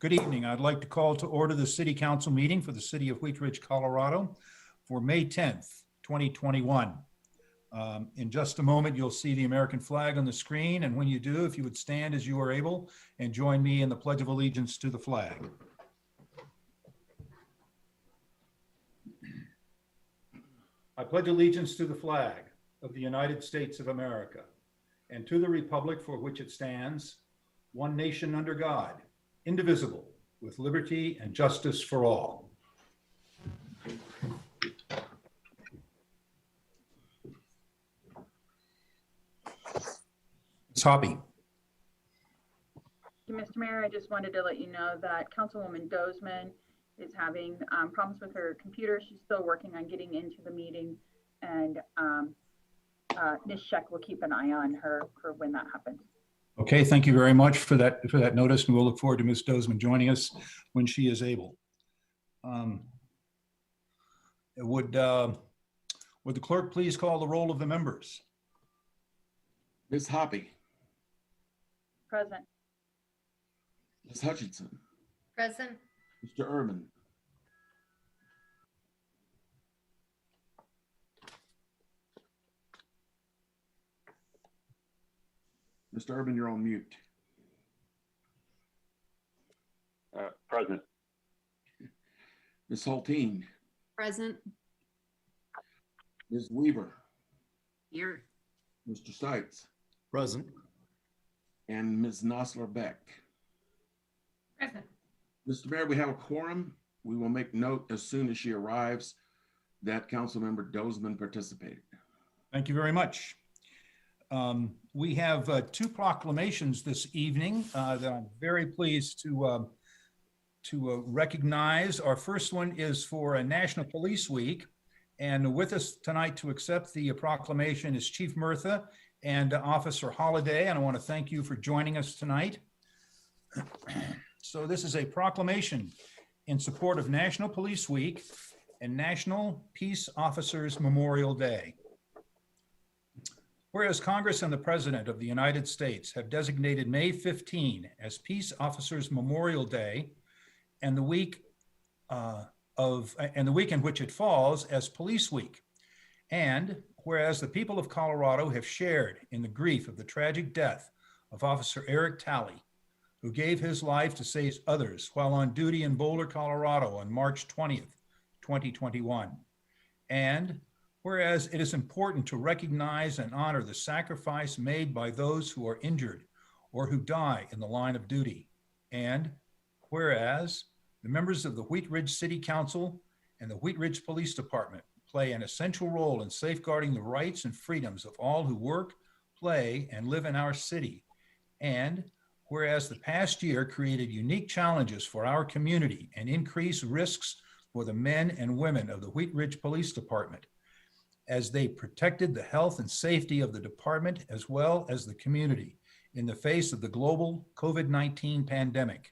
Good evening. I'd like to call to order the City Council meeting for the City of Wheat Ridge, Colorado for May 10th, 2021. In just a moment, you'll see the American flag on the screen, and when you do, if you would stand as you are able and join me in the Pledge of Allegiance to the flag. I pledge allegiance to the flag of the United States of America and to the republic for which it stands, one nation under God, indivisible, with liberty and justice for all. Ms. Hoppy. Mr. Mayor, I just wanted to let you know that Councilwoman Dozeman is having problems with her computer. She's still working on getting into the meeting, and Ms. Scheck will keep an eye on her for when that happens. Okay, thank you very much for that notice, and we'll look forward to Ms. Dozeman joining us when she is able. Would the clerk please call the roll of the members? Ms. Hoppy. Present. Ms. Hutchinson. Present. Mr. Urban. Mr. Urban, you're on mute. Present. Ms. Hulteen. Present. Ms. Weaver. Here. Mr. Stites. Present. And Ms. Nosler Beck. Present. Mr. Mayor, we have a quorum. We will make note as soon as she arrives that Councilmember Dozeman participated. Thank you very much. We have two proclamations this evening that I'm very pleased to recognize. Our first one is for National Police Week, and with us tonight to accept the proclamation is Chief Murtha and Officer Holliday, and I want to thank you for joining us tonight. So this is a proclamation in support of National Police Week and National Peace Officers Memorial Day. Whereas Congress and the President of the United States have designated May 15 as Peace Officers Memorial Day and the week in which it falls as Police Week. And whereas the people of Colorado have shared in the grief of the tragic death of Officer Eric Talley, who gave his life to save others while on duty in Boulder, Colorado on March 20th, 2021. And whereas it is important to recognize and honor the sacrifice made by those who are injured or who die in the line of duty. And whereas the members of the Wheat Ridge City Council and the Wheat Ridge Police Department play an essential role in safeguarding the rights and freedoms of all who work, play, and live in our city. And whereas the past year created unique challenges for our community and increased risks for the men and women of the Wheat Ridge Police Department, as they protected the health and safety of the department as well as the community in the face of the global COVID-19 pandemic.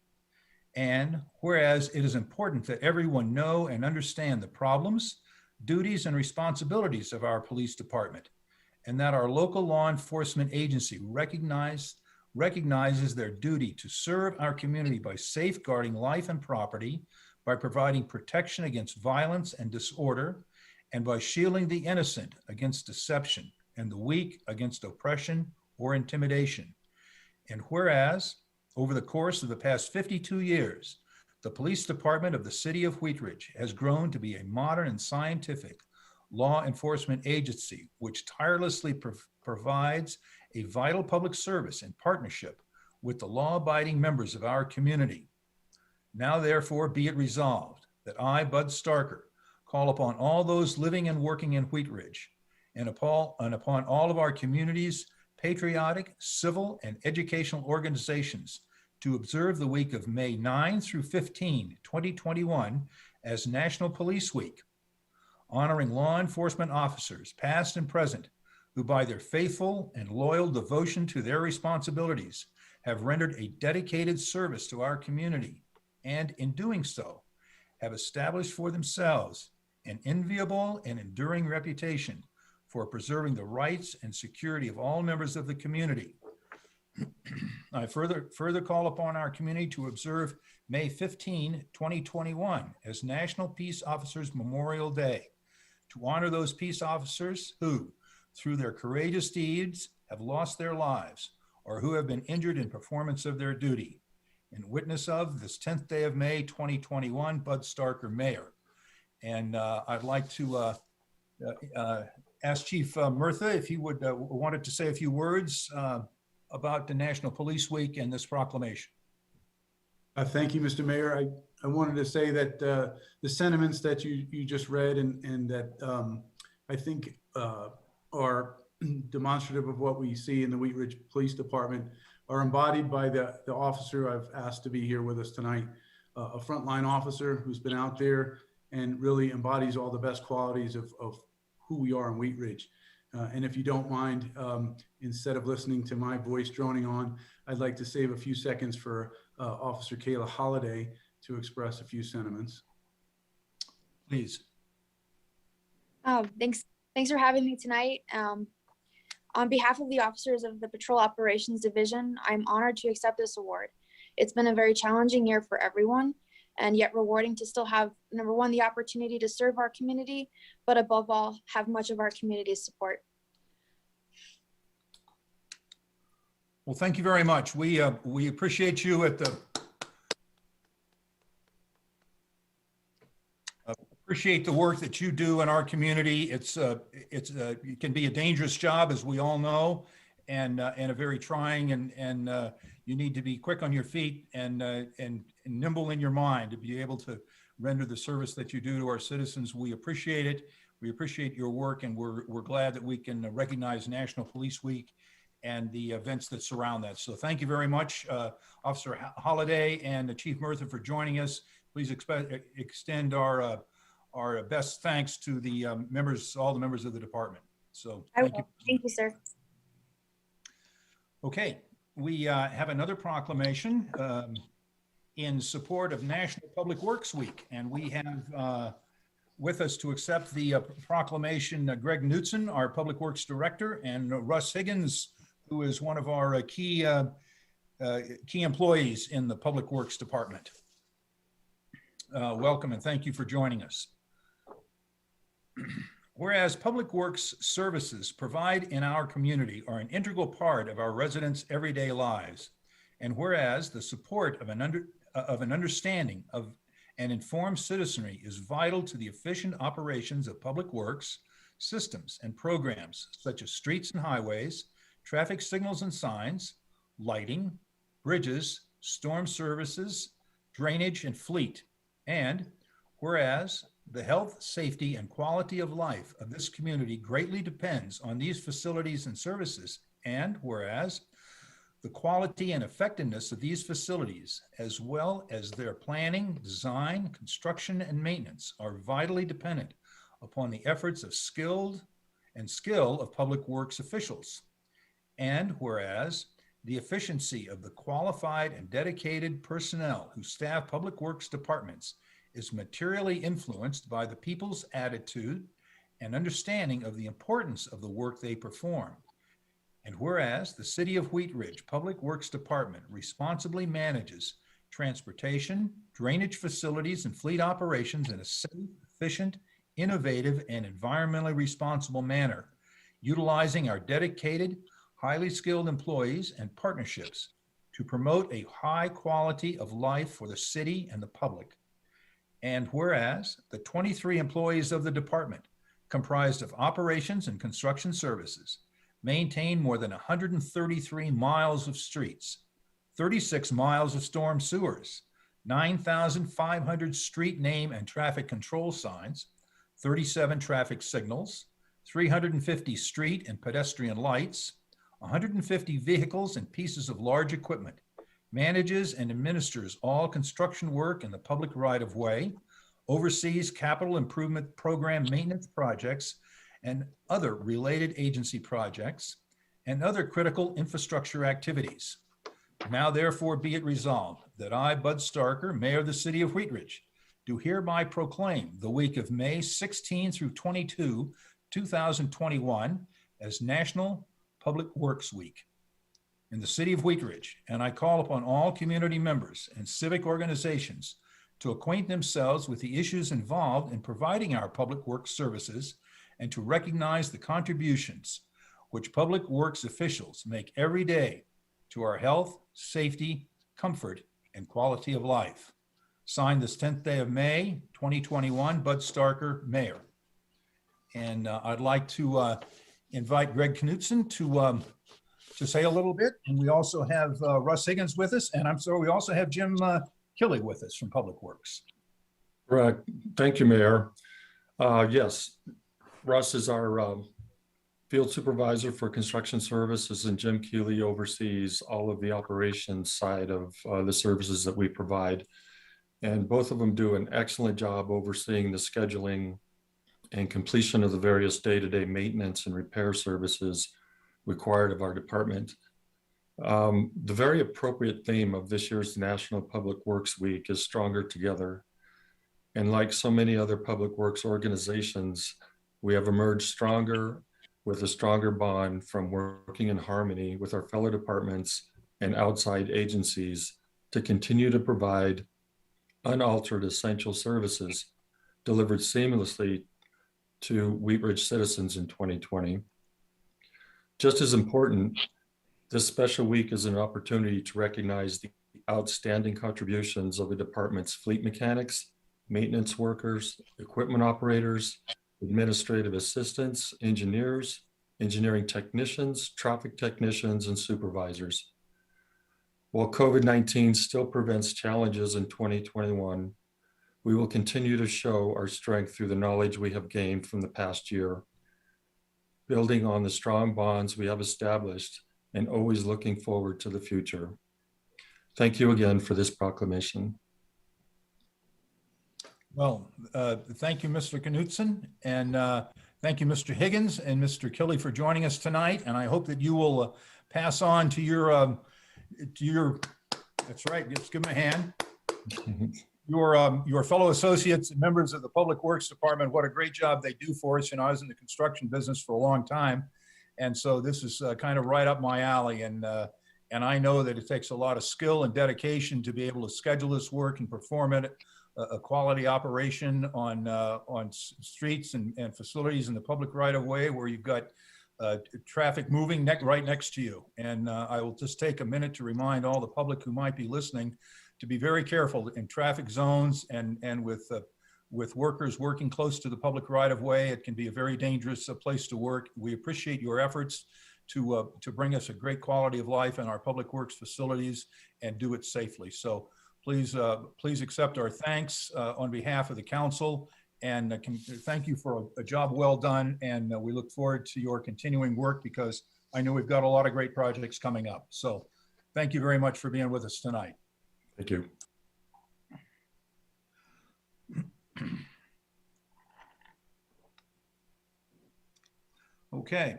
And whereas it is important that everyone know and understand the problems, duties, and responsibilities of our police department, and that our local law enforcement agency recognizes their duty to serve our community by safeguarding life and property, by providing protection against violence and disorder, and by shielding the innocent against deception and the weak against oppression or intimidation. And whereas, over the course of the past 52 years, the police department of the city of Wheat Ridge has grown to be a modern and scientific law enforcement agency which tirelessly provides a vital public service in partnership with the law-abiding members of our community. Now, therefore, be it resolved that I, Bud Starker, call upon all those living and working in Wheat Ridge and upon all of our community's patriotic, civil, and educational organizations to observe the week of May 9 through 15, 2021 as National Police Week, honoring law enforcement officers, past and present, who by their faithful and loyal devotion to their responsibilities have rendered a dedicated service to our community, and in doing so, have established for themselves an enviable and enduring reputation for preserving the rights and security of all members of the community. I further call upon our community to observe May 15, 2021 as National Peace Officers Memorial Day, to honor those peace officers who, through their courageous deeds, have lost their lives or who have been injured in performance of their duty. In witness of this 10th day of May, 2021, Bud Starker, Mayor. And I'd like to ask Chief Murtha if he would wanted to say a few words about the National Police Week and this proclamation. Thank you, Mr. Mayor. I wanted to say that the sentiments that you just read and that I think are demonstrative of what we see in the Wheat Ridge Police Department are embodied by the officer I've asked to be here with us tonight, a frontline officer who's been out there and really embodies all the best qualities of who we are in Wheat Ridge. And if you don't mind, instead of listening to my voice droning on, I'd like to save a few seconds for Officer Kayla Holliday to express a few sentiments. Please. Thanks for having me tonight. On behalf of the officers of the Patrol Operations Division, I'm honored to accept this award. It's been a very challenging year for everyone, and yet rewarding to still have, number one, the opportunity to serve our community, but above all, have much of our community's support. Well, thank you very much. We appreciate you at the appreciate the work that you do in our community. It can be a dangerous job, as we all know, and a very trying, and you need to be quick on your feet and nimble in your mind to be able to render the service that you do to our citizens. We appreciate it. We appreciate your work, and we're glad that we can recognize National Police Week and the events that surround that. So thank you very much, Officer Holliday and Chief Murtha, for joining us. Please extend our best thanks to the members, all the members of the department. So thank you. Thank you, sir. Okay, we have another proclamation in support of National Public Works Week, and we have with us to accept the proclamation Greg Knutson, our Public Works Director, and Russ Higgins, who is one of our key employees in the Public Works Department. Welcome and thank you for joining us. Whereas public works services provide in our community are an integral part of our residents' everyday lives, and whereas the support of an understanding of an informed citizenry is vital to the efficient operations of public works systems and programs such as streets and highways, traffic signals and signs, lighting, bridges, storm services, drainage, and fleet. And whereas the health, safety, and quality of life of this community greatly depends on these facilities and services, and whereas the quality and effectiveness of these facilities, as well as their planning, design, construction, and maintenance, are vitally dependent upon the efforts of skill of public works officials. And whereas the efficiency of the qualified and dedicated personnel who staff public works departments is materially influenced by the people's attitude and understanding of the importance of the work they perform. And whereas the City of Wheat Ridge Public Works Department responsibly manages transportation, drainage facilities, and fleet operations in a safe, efficient, innovative, and environmentally responsible manner, utilizing our dedicated, highly skilled employees and partnerships to promote a high quality of life for the city and the public. And whereas the 23 employees of the department, comprised of operations and construction services, maintain more than 133 miles of streets, 36 miles of storm sewers, 9,500 street name and traffic control signs, 37 traffic signals, 350 street and pedestrian lights, 150 vehicles and pieces of large equipment, manages and administers all construction work in the public right-of-way, oversees capital improvement program maintenance projects and other related agency projects, and other critical infrastructure activities. Now therefore be it resolved that I, Bud Starker, Mayor of the City of Wheat Ridge, do hereby proclaim the week of May 16 through 22, 2021 as National Public Works Week. in the city of Wheat Ridge, and I call upon all community members and civic organizations to acquaint themselves with the issues involved in providing our public works services and to recognize the contributions which public works officials make every day to our health, safety, comfort, and quality of life. Signed this 10th day of May, 2021, Bud Starker, Mayor. And I'd like to invite Greg Knutson to say a little bit. And we also have Russ Higgins with us. And I'm sorry, we also have Jim Killey with us from Public Works. Correct. Thank you, Mayor. Yes, Russ is our field supervisor for construction services, and Jim Keeley oversees all of the operations side of the services that we provide. And both of them do an excellent job overseeing the scheduling and completion of the various day-to-day maintenance and repair services required of our department. The very appropriate theme of this year's National Public Works Week is Stronger Together. And like so many other public works organizations, we have emerged stronger with a stronger bond from working in harmony with our fellow departments and outside agencies to continue to provide unaltered essential services delivered seamlessly to Wheat Ridge citizens in 2020. Just as important, this special week is an opportunity to recognize the outstanding contributions of the department's fleet mechanics, maintenance workers, equipment operators, administrative assistants, engineers, engineering technicians, traffic technicians, and supervisors. While COVID-19 still presents challenges in 2021, we will continue to show our strength through the knowledge we have gained from the past year, building on the strong bonds we have established and always looking forward to the future. Thank you again for this proclamation. Well, thank you, Mr. Knutson, and thank you, Mr. Higgins and Mr. Killey for joining us tonight. And I hope that you will pass on to your, that's right, just give them a hand. Your fellow associates and members of the Public Works Department, what a great job they do for us. You know, I was in the construction business for a long time. And so this is kind of right up my alley. And I know that it takes a lot of skill and dedication to be able to schedule this work and perform it, a quality operation on streets and facilities in the public right of way where you've got traffic moving right next to you. And I will just take a minute to remind all the public who might be listening to be very careful in traffic zones and with workers working close to the public right of way. It can be a very dangerous place to work. We appreciate your efforts to bring us a great quality of life in our public works facilities and do it safely. So please accept our thanks on behalf of the council, and thank you for a job well done. And we look forward to your continuing work because I know we've got a lot of great projects coming up. So thank you very much for being with us tonight. Thank you. Okay.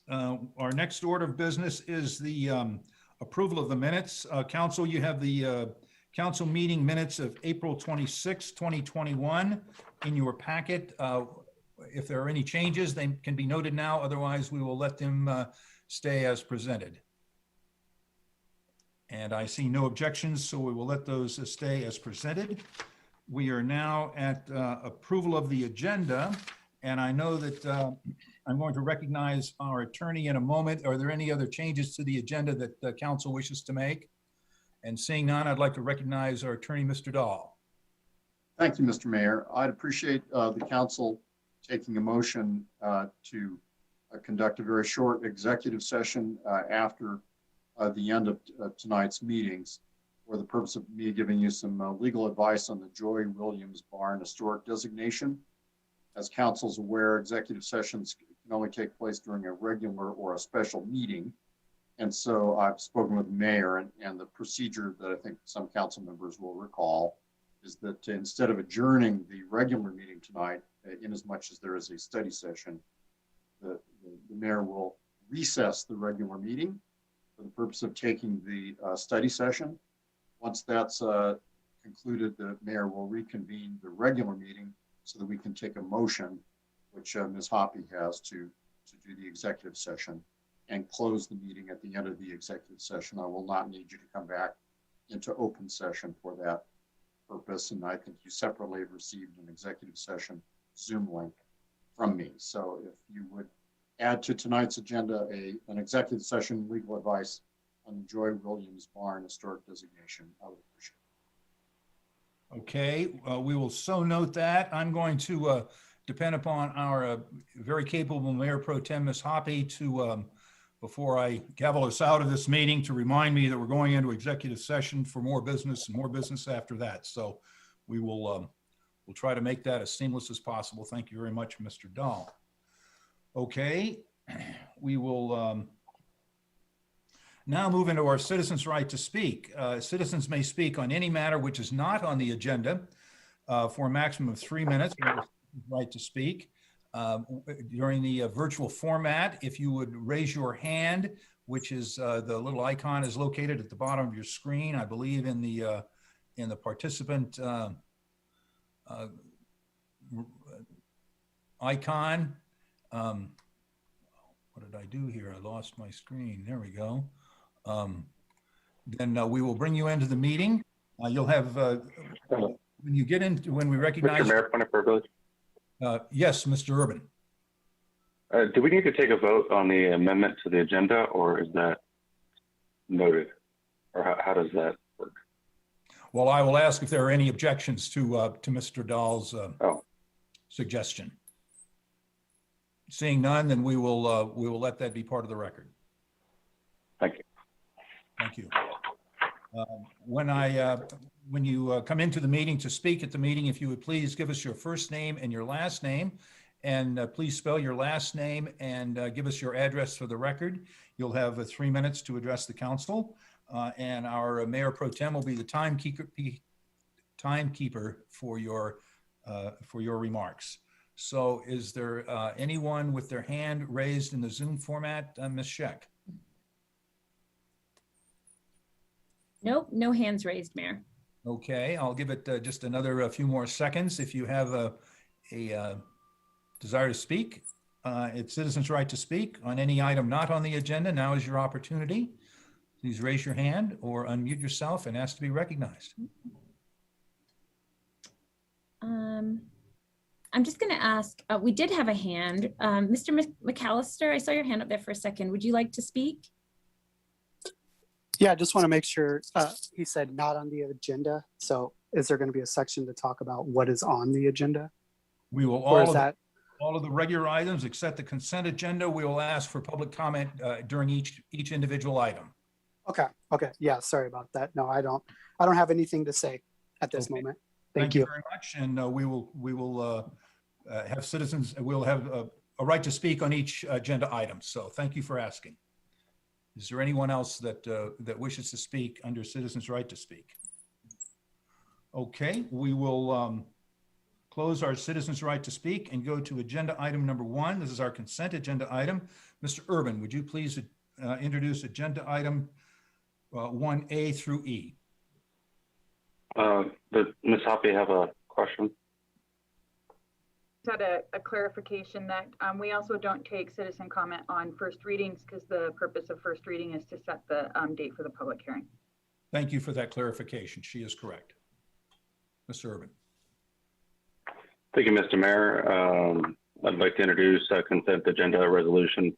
Our next order of business is the approval of the minutes. Council, you have the council meeting minutes of April 26, 2021 in your packet. If there are any changes, they can be noted now. Otherwise, we will let them stay as presented. And I see no objections, so we will let those stay as presented. We are now at approval of the agenda. And I know that I'm going to recognize our attorney in a moment. Are there any other changes to the agenda that the council wishes to make? And seeing none, I'd like to recognize our attorney, Mr. Dahl. Thank you, Mr. Mayor. I'd appreciate the council taking a motion to conduct a very short executive session after the end of tonight's meetings for the purpose of me giving you some legal advice on the Joy Williams Barn historic designation. As council's aware, executive sessions can only take place during a regular or a special meeting. And so I've spoken with the mayor, and the procedure that I think some council members will recall is that instead of adjourning the regular meeting tonight, in as much as there is a study session, the mayor will recess the regular meeting for the purpose of taking the study session. Once that's concluded, the mayor will reconvene the regular meeting so that we can take a motion, which Ms. Hoppy has to do the executive session. and close the meeting at the end of the executive session. I will not need you to come back into open session for that purpose. And I think you separately have received an executive session Zoom link from me. So if you would add to tonight's agenda an executive session legal advice on Joy Williams Barn historic designation, I would appreciate it. Okay, we will so note that. I'm going to depend upon our very capable Mayor Pro Tem, Ms. Hoppy, to, before I gavel us out of this meeting, to remind me that we're going into executive session for more business and more business after that. So we will we'll try to make that as seamless as possible. Thank you very much, Mr. Dahl. Okay, we will now move into our citizens' right to speak. Citizens may speak on any matter which is not on the agenda for a maximum of 3 minutes. Right to speak. During the virtual format, if you would raise your hand, which is the little icon is located at the bottom of your screen, I believe in the participant icon. What did I do here? I lost my screen. There we go. Then we will bring you into the meeting. You'll have, when you get into, when we recognize. Mr. Mayor, point of privilege. Yes, Mr. Urban. Do we need to take a vote on the amendment to the agenda, or is that noted? Or how does that work? Well, I will ask if there are any objections to Mr. Dahl's suggestion. Seeing none, then we will let that be part of the record. Thank you. Thank you. When you come into the meeting to speak at the meeting, if you would please give us your first name and your last name, and please spell your last name and give us your address for the record. You'll have 3 minutes to address the council, and our Mayor Pro Tem will be the timekeeper for your remarks. So is there anyone with their hand raised in the Zoom format? Ms. Scheck? Nope, no hands raised, Mayor. Okay, I'll give it just another few more seconds. If you have a desire to speak, it's citizens' right to speak on any item not on the agenda. Now is your opportunity. Please raise your hand or unmute yourself and ask to be recognized. I'm just going to ask, we did have a hand. Mr. McAllister, I saw your hand up there for a second. Would you like to speak? Yeah, I just want to make sure he said not on the agenda. So is there going to be a section to talk about what is on the agenda? We will all of the regular items except the consent agenda. We will ask for public comment during each individual item. Okay. Okay. Yeah. Sorry about that. No, I don't have anything to say at this moment. Thank you very much. And we will have citizens. We'll have a right to speak on each agenda item. So thank you for asking. Is there anyone else that wishes to speak under citizens' right to speak? Okay, we will close our citizens' right to speak and go to agenda item number 1. This is our consent agenda item. Mr. Urban, would you please introduce agenda item 1A through E? Does Ms. Hoppy have a question? Had a clarification that we also don't take citizen comment on first readings because the purpose of first reading is to set the date for the public hearing. Thank you for that clarification. She is correct. Mr. Urban. Thank you, Mr. Mayor. I'd like to introduce consent agenda resolution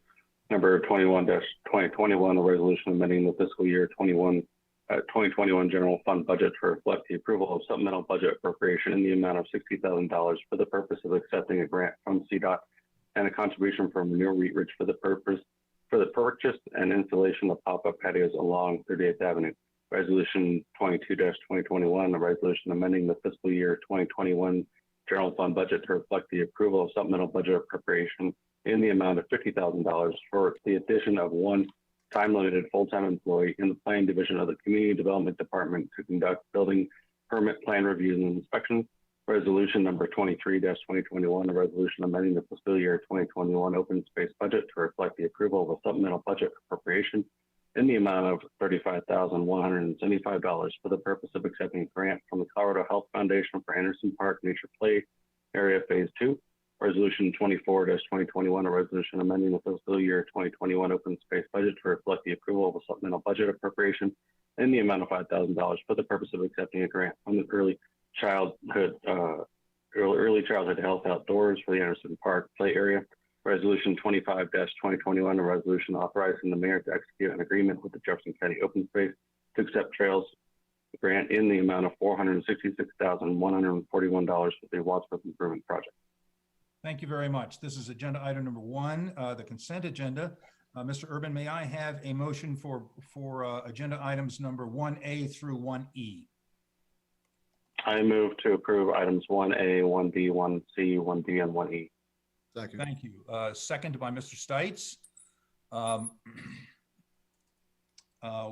number 21-2021, a resolution amending the fiscal year 2021 general fund budget to reflect the approval of supplemental budget appropriation in the amount of $60,000 for the purpose of accepting a grant from CDOT and a contribution from New Wheat Ridge for the purchase and installation of pop-up patios along 38th Avenue. Resolution 22-2021, a resolution amending the fiscal year 2021 general fund budget to reflect the approval of supplemental budget appropriation in the amount of $50,000 for the addition of one time-limited full-time employee in the planning division of the Community Development Department to conduct building permit plan reviews and inspections. Resolution number 23-2021, a resolution amending the fiscal year 2021 open space budget to reflect the approval of a supplemental budget appropriation in the amount of $35,175 for the purpose of accepting a grant from the Colorado Health Foundation for Anderson Park Nature Play Area Phase 2. Resolution 24-2021, a resolution amending the fiscal year 2021 open space budget to reflect the approval of a supplemental budget appropriation in the amount of $5,000 for the purpose of accepting a grant from the early childhood health outdoors for the Anderson Park play area. Resolution 25-2021, a resolution authorizing the mayor to execute an agreement with the Jefferson County Open Space to accept trails grant in the amount of $466,141 for the Wadsworth Improvement Project. Thank you very much. This is agenda item number 1, the consent agenda. Mr. Urban, may I have a motion for agenda items number 1A through 1E? I move to approve items 1A, 1B, 1C, 1D, and 1E. Second. Thank you. Second by Mr. Stites.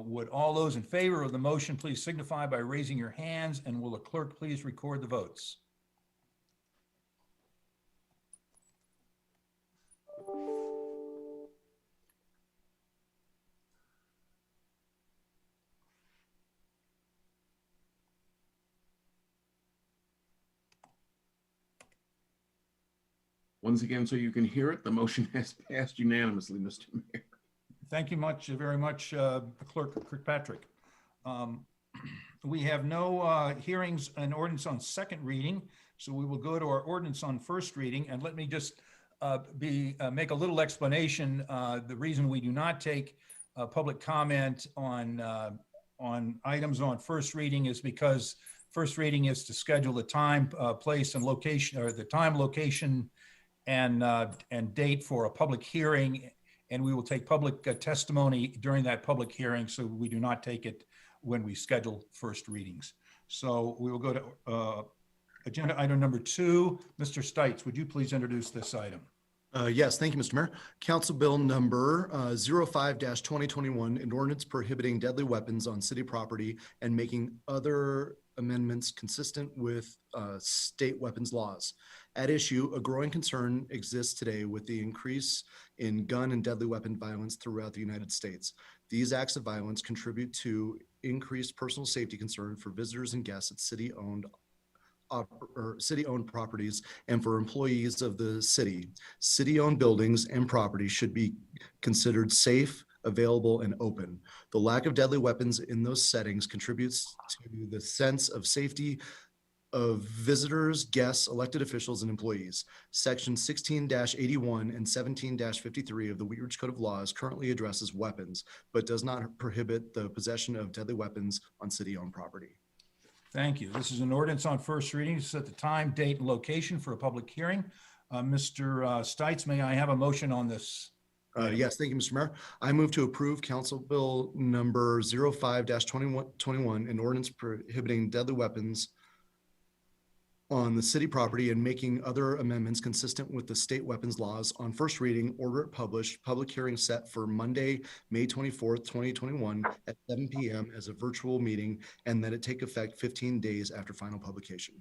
Would all those in favor of the motion please signify by raising your hands, and will the clerk please record the votes? Once again, so you can hear it, the motion has passed unanimously, Mr. Mayor. Thank you very much, Clerk Kirkpatrick. We have no hearings and ordinance on second reading, so we will go to our ordinance on first reading. And let me just make a little explanation. The reason we do not take public comment on items on first reading is because first reading is to schedule the time, place, and location, or the time, location, and date for a public hearing, and we will take public testimony during that public hearing, so we do not take it when we schedule first readings. So we will go to agenda item number 2. Mr. Stites, would you please introduce this item? Yes, thank you, Mr. Mayor. Council Bill number 05-2021, an ordinance prohibiting deadly weapons on city property and making other amendments consistent with state weapons laws. At issue, a growing concern exists today with the increase in gun and deadly weapon violence throughout the United States. These acts of violence contribute to increased personal safety concern for visitors and guests at city-owned properties and for employees of the city. City-owned buildings and properties should be considered safe, available, and open. The lack of deadly weapons in those settings contributes to the sense of safety of visitors, guests, elected officials, and employees. Section 16-81 and 17-53 of the Wheat Ridge Code of Laws currently addresses weapons, but does not prohibit the possession of deadly weapons on city-owned property. Thank you. This is an ordinance on first reading to set the time, date, and location for a public hearing. Mr. Stites, may I have a motion on this? Yes, thank you, Mr. Mayor. I move to approve Council Bill number 05-2021, an ordinance prohibiting deadly weapons on the city property and making other amendments consistent with the state weapons laws on first reading, order it published, public hearing set for Monday, May 24th, 2021 at 7 p.m. as a virtual meeting, and that it take effect 15 days after final publication.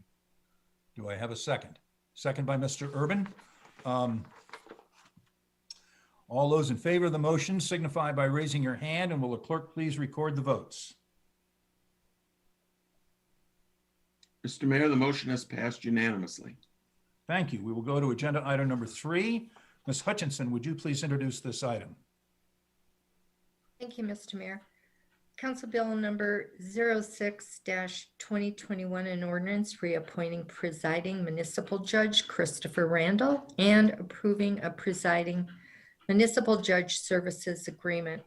Do I have a second? Second by Mr. Urban. All those in favor of the motion signify by raising your hand, and will the clerk please record the votes? Mr. Mayor, the motion has passed unanimously. Thank you. We will go to agenda item number 3. Ms. Hutchinson, would you please introduce this item? Thank you, Mr. Mayor. Council Bill number 06-2021, an ordinance reappointing presiding municipal judge Christopher Randall and approving a presiding municipal judge services agreement.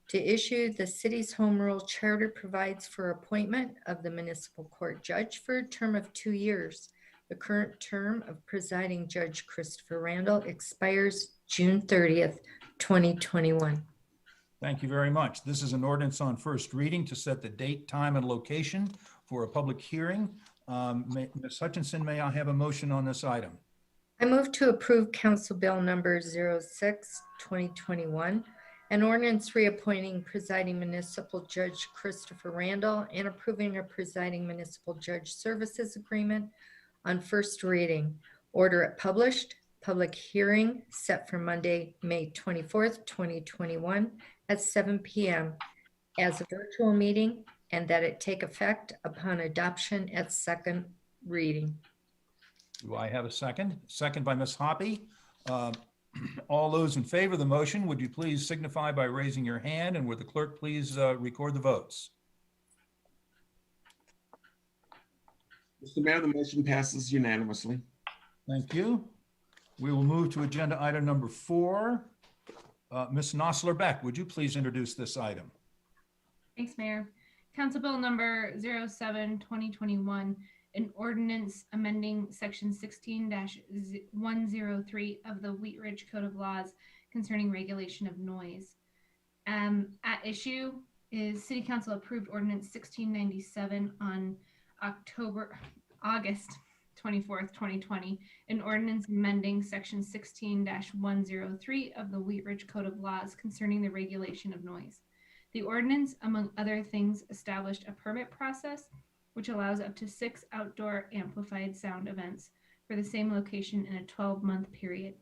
To issue, the city's home rule charter provides for appointment of the municipal court judge for a term of 2 years. The current term of presiding judge Christopher Randall expires June 30th, 2021. Thank you very much. This is an ordinance on first reading to set the date, time, and location for a public hearing. Ms. Hutchinson, may I have a motion on this item? I move to approve Council Bill number 06-2021, an ordinance reappointing presiding municipal judge Christopher Randall and approving a presiding municipal judge services agreement on first reading. Order it published, public hearing set for Monday, May 24th, 2021 at 7 p.m. as a virtual meeting, and that it take effect upon adoption at second reading. Do I have a second? Second by Ms. Hoppy. All those in favor of the motion, would you please signify by raising your hand, and would the clerk please record the votes? Mr. Mayor, the motion passes unanimously. Thank you. We will move to agenda item number 4. Ms. Nosler-Beck, would you please introduce this item? Thanks, Mayor. Council Bill number 07-2021, an ordinance amending section 16-103 of the Wheat Ridge Code of Laws concerning regulation of noise. At issue is City Council approved ordinance 1697 on August 24th, 2020, an ordinance amending section 16-103 of the Wheat Ridge Code of Laws concerning the regulation of noise. The ordinance, among other things, established a permit process which allows up to 6 outdoor amplified sound events for the same location in a 12-month period.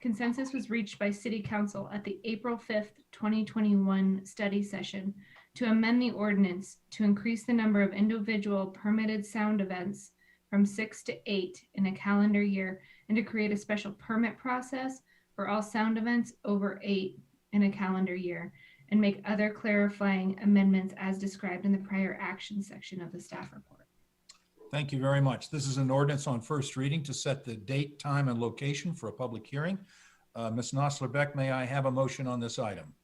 Consensus was reached by City Council at the April 5th, 2021 study session to amend the ordinance to increase the number of individual permitted sound events from 6 to 8 in a calendar year, and to create a special permit process for all sound events over 8 in a calendar year, and make other clarifying amendments as described in the prior action section of the staff report. Thank you very much. This is an ordinance on first reading to set the date, time, and location for a public hearing. Ms. Nosler-Beck, may I have a motion on this item?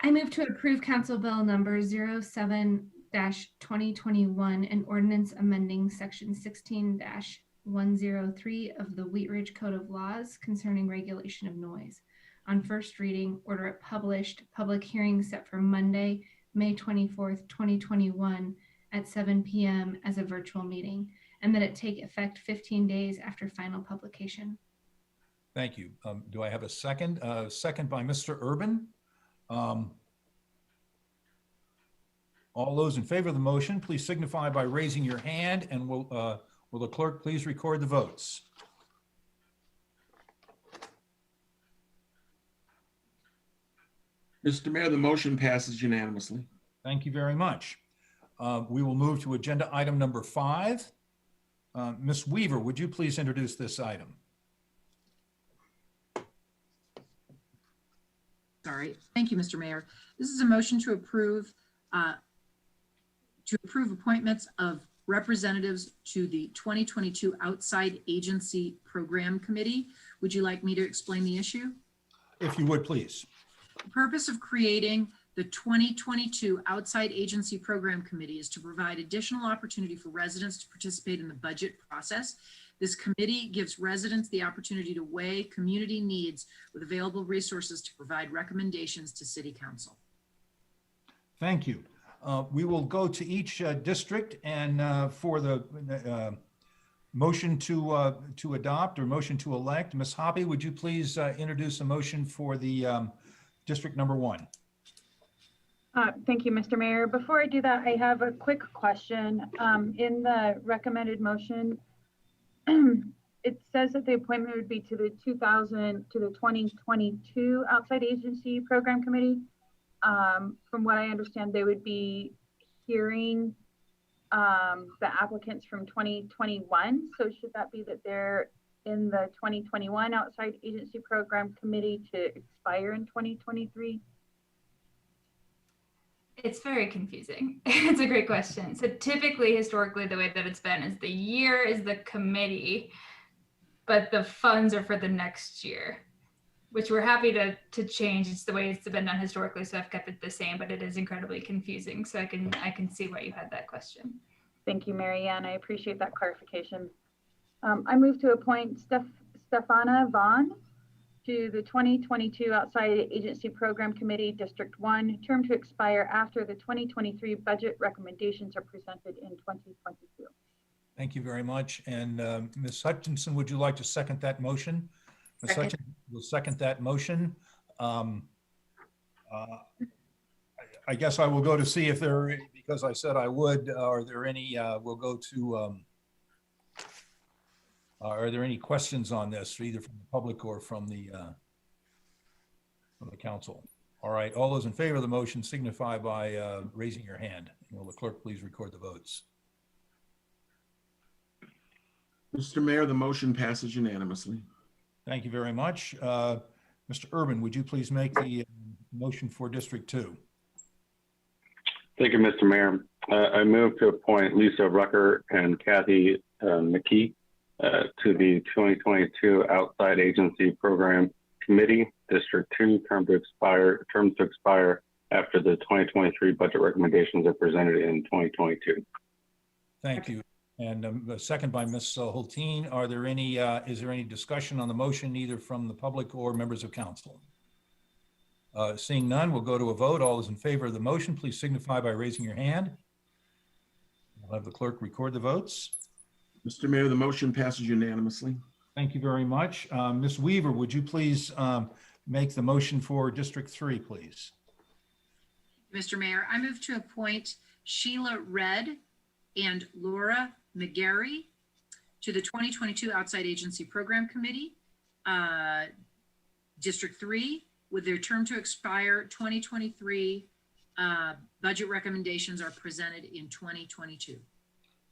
I move to approve Council Bill number 07-2021, an ordinance amending section 16-103 of the Wheat Ridge Code of Laws concerning regulation of noise. On first reading, order it published, public hearing set for Monday, May 24th, 2021 at 7 p.m. as a virtual meeting, and that it take effect 15 days after final publication. Thank you. Do I have a second? Second by Mr. Urban. All those in favor of the motion, please signify by raising your hand, and will the clerk please record the votes? Mr. Mayor, the motion passes unanimously. Thank you very much. We will move to agenda item number 5. Ms. Weaver, would you please introduce this item? Sorry. Thank you, Mr. Mayor. This is a motion to approve appointments of representatives to the 2022 Outside Agency Program Committee. Would you like me to explain the issue? If you would, please. The purpose of creating the 2022 Outside Agency Program Committee is to provide additional opportunity for residents to participate in the budget process. This committee gives residents the opportunity to weigh community needs with available resources to provide recommendations to City Council. Thank you. We will go to each district, and for the motion to adopt or motion to elect, Ms. Hoppy, would you please introduce a motion for the district number 1? Thank you, Mr. Mayor. Before I do that, I have a quick question. In the recommended motion, it says that the appointment would be to the 2022 Outside Agency Program Committee. From what I understand, they would be hearing the applicants from 2021. So should that be that they're in the 2021 Outside Agency Program Committee to expire in 2023? It's very confusing. It's a great question. So typically, historically, the way that it's been is the year is the committee, but the funds are for the next year, which we're happy to change. It's the way it's been done historically, so I've kept it the same, but it is incredibly confusing. So I can see why you had that question. Thank you, Mary Ann. I appreciate that clarification. I move to appoint Stefana Vaughn to the 2022 Outside Agency Program Committee, District 1, term to expire after the 2023 budget recommendations are presented in 2022. Thank you very much. And Ms. Hutchinson, would you like to second that motion? Ms. Hutchinson will second that motion. I guess I will go to see if there, because I said I would, are there any, we'll go to, are there any questions on this, either from the public or from the council? All right, all those in favor of the motion signify by raising your hand. And will the clerk please record the votes? Mr. Mayor, the motion passes unanimously. Thank you very much. Mr. Urban, would you please make the motion for District 2? Thank you, Mr. Mayor. I move to appoint Lisa Rucker and Kathy McKee to the 2022 Outside Agency Program Committee, District 2, terms to expire after the 2023 budget recommendations are presented in 2022. Thank you. And a second by Ms. Hulteen. Are there any, is there any discussion on the motion, either from the public or members of council? Seeing none, we'll go to a vote. All those in favor of the motion, please signify by raising your hand. I'll have the clerk record the votes. Mr. Mayor, the motion passes unanimously. Thank you very much. Ms. Weaver, would you please make the motion for District 3, please? Mr. Mayor, I move to appoint Sheila Red and Laura McGarry to the 2022 Outside Agency Program Committee, District 3, with their term to expire 2023. Budget recommendations are presented in 2022.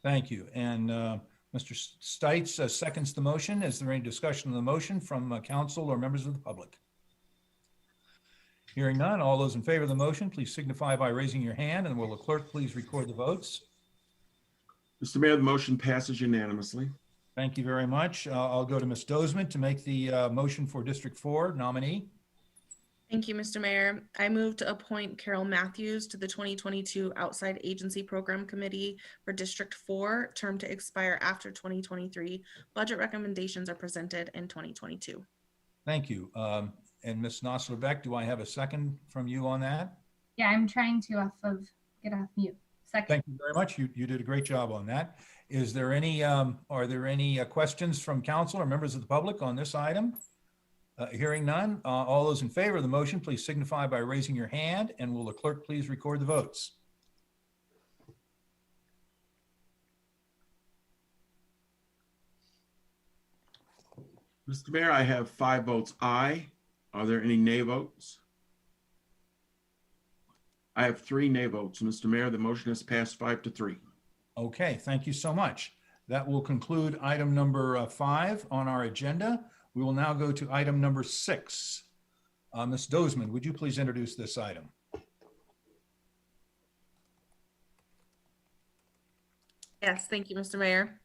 Thank you. And Mr. Stites seconds the motion. Is there any discussion on the motion from council or members of the public? Hearing none, all those in favor of the motion, please signify by raising your hand, and will the clerk please record the votes? Mr. Mayor, the motion passes unanimously. Thank you very much. I'll go to Ms. Dozeman to make the motion for District 4 nominee. Thank you, Mr. Mayor. I move to appoint Carol Matthews to the 2022 Outside Agency Program Committee for District 4, term to expire after 2023. Budget recommendations are presented in 2022. Thank you. And Ms. Nosler-Beck, do I have a second from you on that? Yeah, I'm trying to get off mute. Second. Thank you very much. You did a great job on that. Is there any, are there any questions from council or members of the public on this item? Hearing none, all those in favor of the motion, please signify by raising your hand, and will the clerk please record the votes? Mr. Mayor, I have 5 votes aye. Are there any nay votes? I have 3 nay votes. Mr. Mayor, the motion has passed 5-3. Okay, thank you so much. That will conclude item number 5 on our agenda. We will now go to item number 6. Ms. Dozeman, would you please introduce this item? Yes, thank you, Mr. Mayor.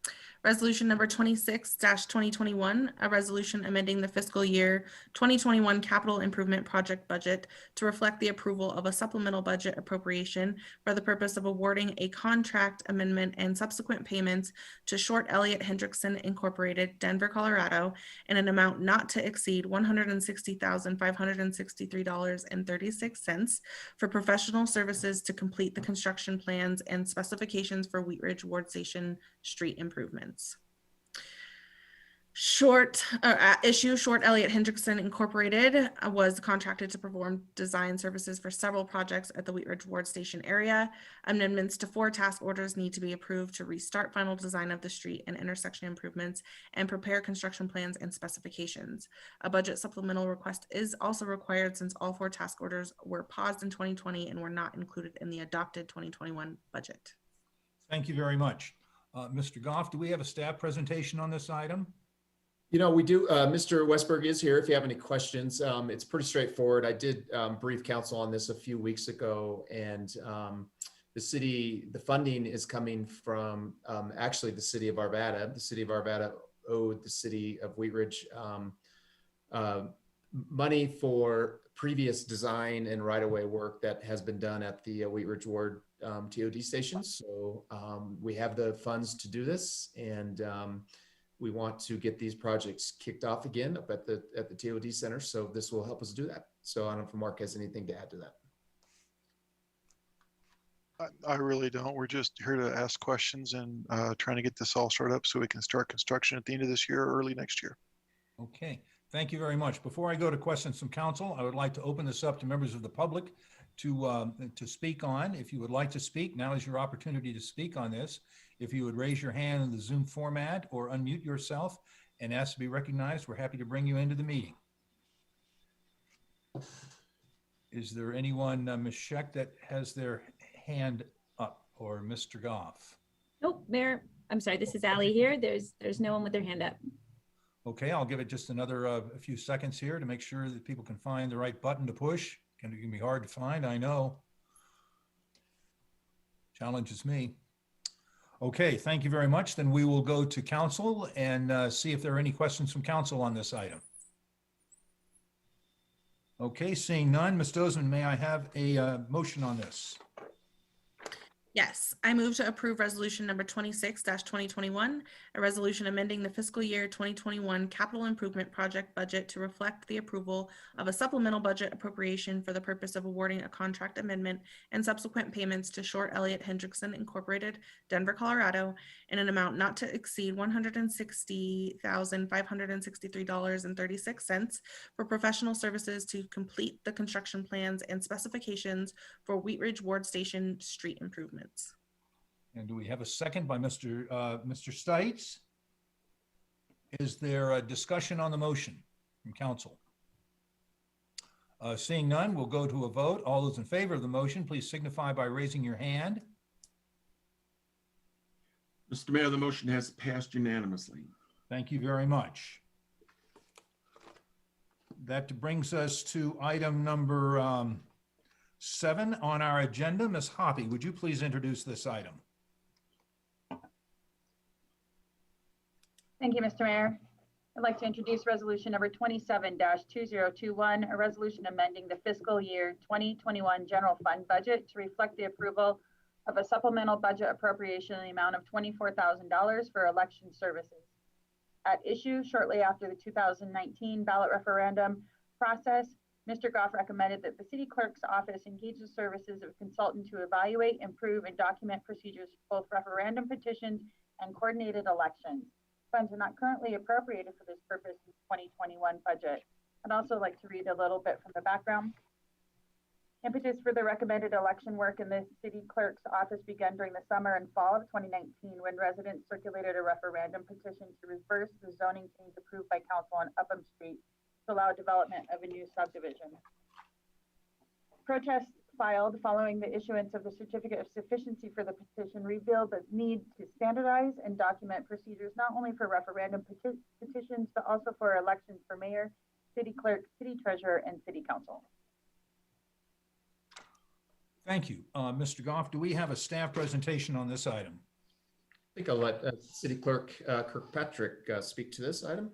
Resolution number 26-2021, a resolution amending the fiscal year 2021 capital improvement project budget to reflect the approval of a supplemental budget appropriation for the purpose of awarding a contract amendment and subsequent payments to Short Elliott Hendrickson Incorporated, Denver, Colorado, in an amount not to exceed $160,563.36 for professional services to complete the construction plans and specifications for Wheat Ridge Ward Station street improvements. Short Elliott Hendrickson Incorporated was contracted to perform design services for several projects at the Wheat Ridge Ward Station area. Amendments to 4 task orders need to be approved to restart final design of the street and intersection improvements and prepare construction plans and specifications. A budget supplemental request is also required since all 4 task orders were paused in 2020 and were not included in the adopted 2021 budget. Thank you very much. Mr. Goff, do we have a staff presentation on this item? You know, we do. Mr. Westberg is here if you have any questions. It's pretty straightforward. I did brief council on this a few weeks ago, and the funding is coming from actually the city of Arvada. The city of Arvada owed the city of Wheat Ridge money for previous design and right-of-way work that has been done at the Wheat Ridge Ward TOD stations. So we have the funds to do this, and we want to get these projects kicked off again up at the TOD center. So this will help us do that. So I don't know if Mark has anything to add to that. I really don't. We're just here to ask questions and trying to get this all started up so we can start construction at the end of this year or early next year. Okay, thank you very much. Before I go to questions from council, I would like to open this up to members of the public to speak on. If you would like to speak, now is your opportunity to speak on this. If you would raise your hand in the Zoom format or unmute yourself and ask to be recognized, we're happy to bring you into the meeting. Is there anyone, Ms. Scheck, that has their hand up, or Mr. Goff? Nope, Mayor. I'm sorry, this is Ally here. There's no one with their hand up. Okay, I'll give it just another a few seconds here to make sure that people can find the right button to push. It can be hard to find, I know. Challenges me. Okay, thank you very much. Then we will go to council and see if there are any questions from council on this item. Okay, seeing none, Ms. Dozeman, may I have a motion on this? Yes, I move to approve resolution number 26-2021, a resolution amending the fiscal year 2021 capital improvement project budget to reflect the approval of a supplemental budget appropriation for the purpose of awarding a contract amendment and subsequent payments to Short Elliott Hendrickson Incorporated, Denver, Colorado, in an amount not to exceed $160,563.36 for professional services to complete the construction plans and specifications for Wheat Ridge Ward Station street improvements. And do we have a second by Mr. Stites? Is there a discussion on the motion from council? Seeing none, we'll go to a vote. All those in favor of the motion, please signify by raising your hand. Mr. Mayor, the motion has passed unanimously. Thank you very much. That brings us to item number 7 on our agenda. Ms. Hoppy, would you please introduce this item? Thank you, Mr. Mayor. I'd like to introduce resolution number 27-2021, a resolution amending the fiscal year 2021 general fund budget to reflect the approval of a supplemental budget appropriation in the amount of $24,000 for election services. At issue shortly after the 2019 ballot referendum process, Mr. Goff recommended that the city clerk's office engage the services of a consultant to evaluate, improve, and document procedures for both referendum petitions and coordinated elections. Funds are not currently appropriated for this purpose in the 2021 budget. I'd also like to read a little bit from the background. Impetus for the recommended election work in the city clerk's office began during the summer and fall of 2019 when residents circulated a referendum petition to reverse the zoning change approved by council on Upham Street to allow development of a new subdivision. Protests filed following the issuance of the certificate of sufficiency for the petition revealed the need to standardize and document procedures not only for referendum petitions, but also for elections for mayor, city clerk, city treasurer, and city council. Thank you. Mr. Goff, do we have a staff presentation on this item? I think I'll let City Clerk Kirkpatrick speak to this item.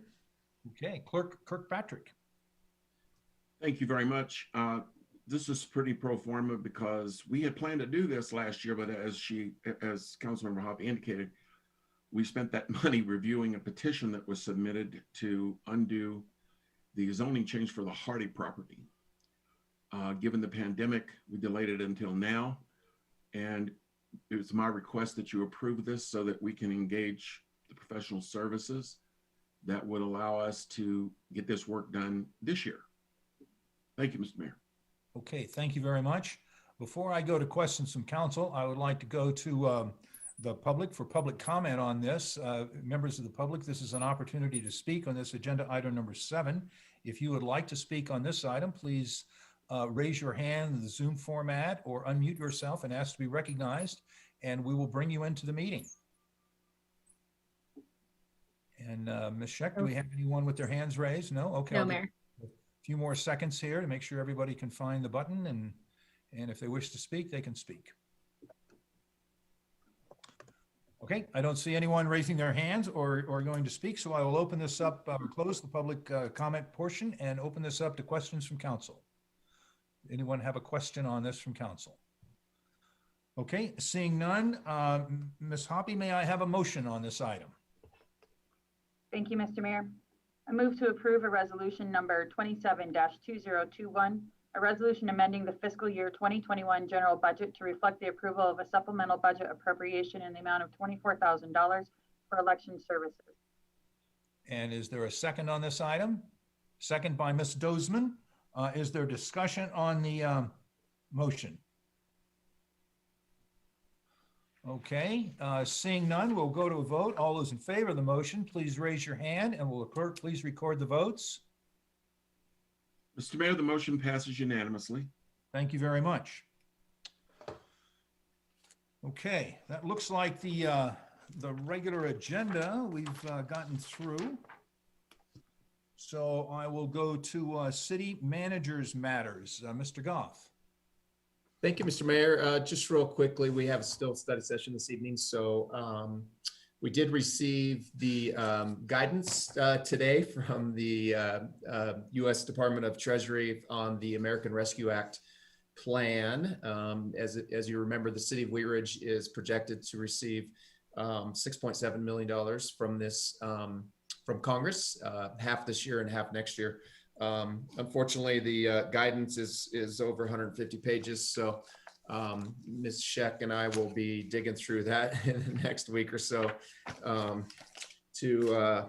Okay, Clerk Kirkpatrick. Thank you very much. This is pretty pro forma because we had planned to do this last year, but as Councilmember Hoppy indicated, we spent that money reviewing a petition that was submitted to undo the zoning change for the Hardy property. Given the pandemic, we delayed it until now, and it was my request that you approve this so that we can engage the professional services that would allow us to get this work done this year. Thank you, Mr. Mayor. Okay, thank you very much. Before I go to questions from council, I would like to go to the public for public comment on this. Members of the public, this is an opportunity to speak on this agenda item number 7. If you would like to speak on this item, please raise your hand in the Zoom format or unmute yourself and ask to be recognized, and we will bring you into the meeting. And Ms. Scheck, do we have anyone with their hands raised? No? Okay. No, Mayor. A few more seconds here to make sure everybody can find the button, and if they wish to speak, they can speak. Okay, I don't see anyone raising their hands or going to speak, so I will open this up, close the public comment portion and open this up to questions from council. Anyone have a question on this from council? Okay, seeing none, Ms. Hoppy, may I have a motion on this item? Thank you, Mr. Mayor. I move to approve a resolution number 27-2021, a resolution amending the fiscal year 2021 general budget to reflect the approval of a supplemental budget appropriation in the amount of $24,000 for election services. And is there a second on this item? Second by Ms. Dozeman. Is there discussion on the motion? Okay, seeing none, we'll go to a vote. All those in favor of the motion, please raise your hand, and will the clerk please record the votes? Mr. Mayor, the motion passes unanimously. Thank you very much. Okay, that looks like the the regular agenda we've gotten through. So I will go to city managers matters. Mr. Goff. Thank you, Mr. Mayor. Just real quickly, we have still study session this evening, so we did receive the guidance today from the U.S. Department of Treasury on the American Rescue Act plan. As you remember, the city of Wheat Ridge is projected to receive $6.7 million from this from Congress, half this year and half next year. Unfortunately, the guidance is over 150 pages, so Ms. Scheck and I will be digging through that in the next week or so to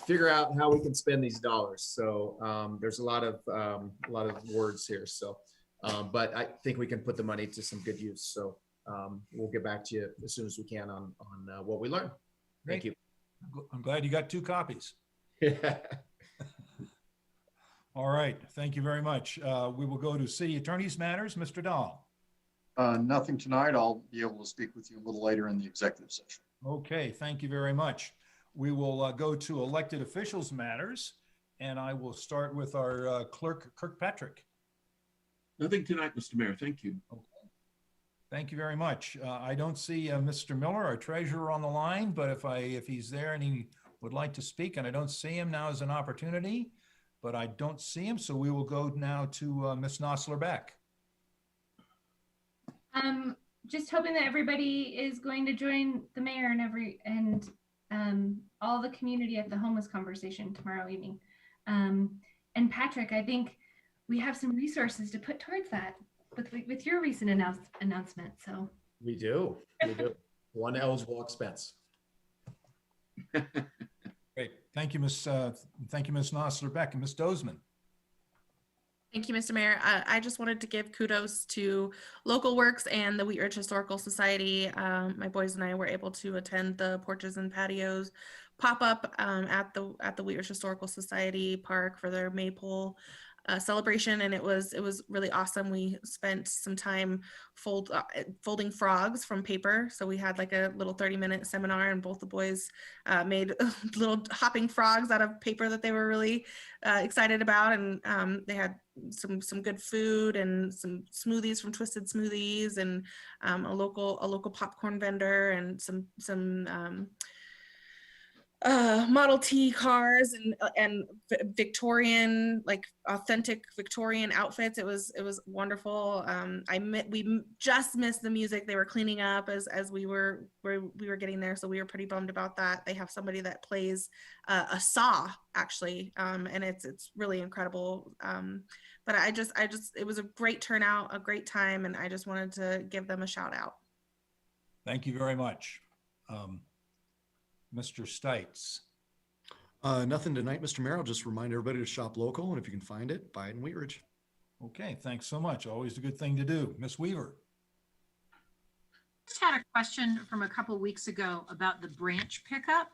figure out how we can spend these dollars. So there's a lot of words here. So, but I think we can put the money to some good use. So we'll get back to you as soon as we can on what we learn. Thank you. I'm glad you got 2 copies. All right, thank you very much. We will go to city attorney's matters. Mr. Dahl. Nothing tonight. I'll be able to speak with you a little later in the executive session. Okay, thank you very much. We will go to elected officials matters, and I will start with our clerk, Kirkpatrick. Nothing tonight, Mr. Mayor. Thank you. Okay. Thank you very much. I don't see Mr. Miller, our treasurer, on the line, but if he's there and he would like to speak, and I don't see him, now is an opportunity, but I don't see him, so we will go now to Ms. Nosler-Beck. Just hoping that everybody is going to join the mayor and all the community at the homeless conversation tomorrow evening. And Patrick, I think we have some resources to put towards that with your recent announcement. So we do. One eligible expense. Great. Thank you, Ms. Nosler-Beck. And Ms. Dozeman. Thank you, Mr. Mayor. I just wanted to give kudos to Local Works and the Wheat Ridge Historical Society. My boys and I were able to attend the Porches and Patios pop-up at the Wheat Ridge Historical Society Park for their Maypole celebration, and it was really awesome. We spent some time folding frogs from paper, so we had like a little 30-minute seminar, and both the boys made little hopping frogs out of paper that they were really excited about, and they had some good food and some smoothies from Twisted Smoothies, and a local popcorn vendor, and some Model T cars and Victorian, like authentic Victorian outfits. It was wonderful. We just missed the music. They were cleaning up as we were getting there, so we were pretty bummed about that. They have somebody that plays a saw actually, and it's really incredible. But it was a great turnout, a great time, and I just wanted to give them a shout out. Thank you very much. Mr. Stites. Nothing tonight, Mr. Mayor. I'll just remind everybody to shop local, and if you can find it, buy it in Wheat Ridge. Okay, thanks so much. Always a good thing to do. Ms. Weaver. Just had a question from a couple weeks ago about the branch pickup.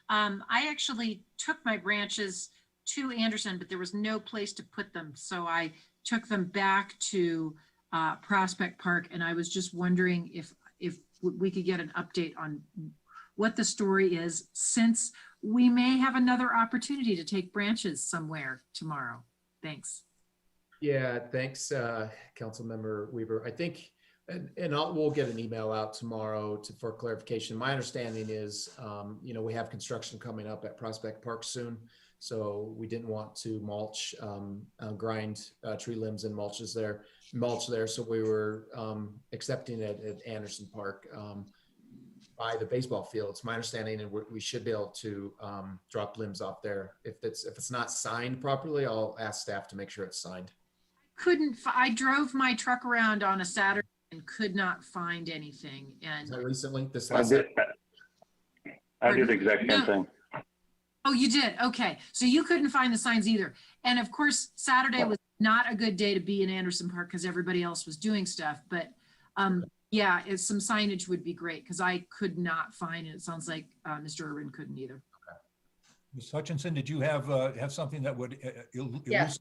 I actually took my branches to Anderson, but there was no place to put them. So I took them back to Prospect Park, and I was just wondering if we could get an update on what the story is, since we may have another opportunity to take branches somewhere tomorrow. Thanks. Yeah, thanks, Councilmember Weaver. I think, and we'll get an email out tomorrow for clarification. My understanding is, we have construction coming up at Prospect Park soon, so we didn't want to mulch, grind tree limbs and mulch there. So we were accepting it at Anderson Park. By the baseball field. It's my understanding, and we should be able to drop limbs off there. If it's not signed properly, I'll ask staff to make sure it's signed. I drove my truck around on a Saturday and could not find anything. And is that recently? I did the exact same thing. Oh, you did? Okay. So you couldn't find the signs either. And of course, Saturday was not a good day to be in Anderson Park because everybody else was doing stuff. But yeah, some signage would be great because I could not find it. It sounds like Mr. Urban couldn't either. Okay. Ms. Hutchinson, did you have something that would yes.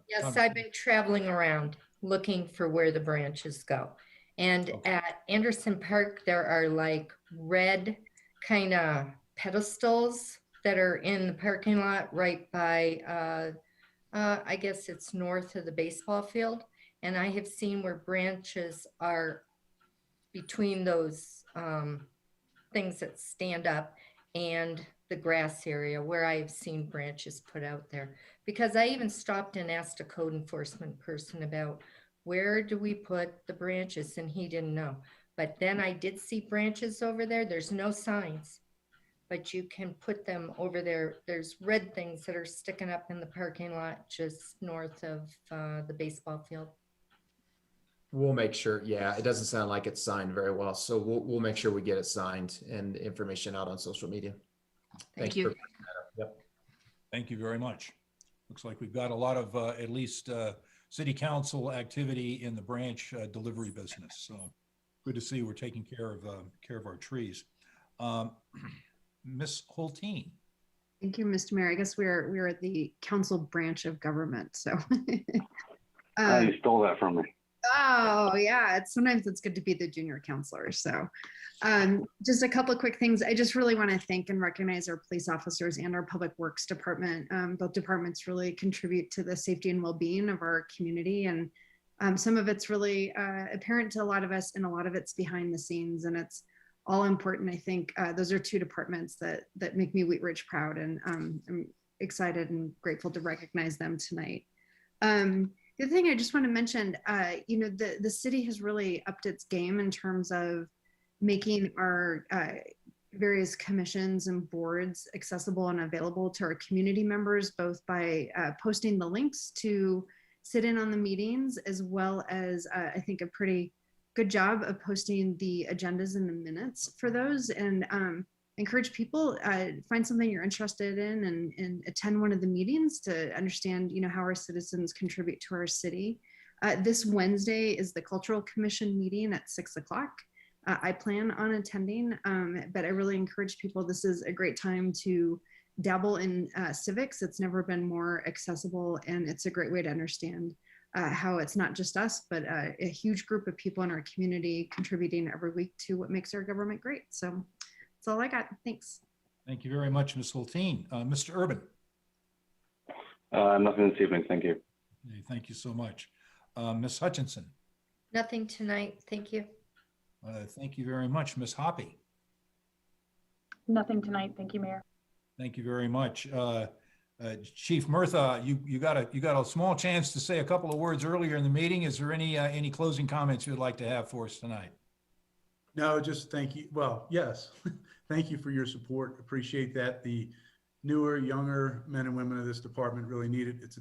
Yes, I've been traveling around looking for where the branches go. And at Anderson Park, there are like red kind of pedestals that are in the parking lot right by, I guess it's north of the baseball field. And I have seen where branches are between those things that stand up and the grass area where I've seen branches put out there. Because I even stopped and asked a code enforcement person about where do we put the branches, and he didn't know. But then I did see branches over there. There's no signs, but you can put them over there. There's red things that are sticking up in the parking lot just north of the baseball field. We'll make sure. Yeah, it doesn't sound like it's signed very well, so we'll make sure we get it signed and information out on social media. Thank you. Yep. Thank you very much. Looks like we've got a lot of at least city council activity in the branch delivery business. So good to see we're taking care of our trees. Miss Hulteen. Thank you, Mr. Mayor. I guess we're at the council branch of government. So You stole that from me. oh yeah, sometimes it's good to be the junior counselor. So just a couple of quick things. I just really want to thank and recognize our police officers and our public works department. Both departments really contribute to the safety and well-being of our community, and some of it's really apparent to a lot of us, and a lot of it's behind the scenes, and it's all important. I think those are two departments that make me Wheat Ridge proud, and I'm excited and grateful to recognize them tonight. The other thing I just want to mention, the city has really upped its game in terms of making our various commissions and boards accessible and available to our community members, both by posting the links to sit in on the meetings, as well as I think a pretty good job of posting the agendas and the minutes for those. And encourage people, find something you're interested in and attend one of the meetings to understand, how our citizens contribute to our city. This Wednesday is the Cultural Commission meeting at 6 o'clock. I plan on attending, but I really encourage people. This is a great time to dabble in civics. It's never been more accessible, and it's a great way to understand how it's not just us, but a huge group of people in our community contributing every week to what makes our government great. So that's all I got. Thanks. Thank you very much, Ms. Hulteen. Mr. Urban. Nothing this evening. Thank you. Okay, thank you so much. Ms. Hutchinson. Nothing tonight. Thank you. Thank you very much. Ms. Hoppy. Nothing tonight. Thank you, Mayor. Thank you very much. Chief Murtha, you got a small chance to say a couple of words earlier in the meeting. Is there any closing comments you'd like to have for us tonight? No, just thank you. Well, yes, thank you for your support. Appreciate that. The newer, younger men and women of this department really need it. It's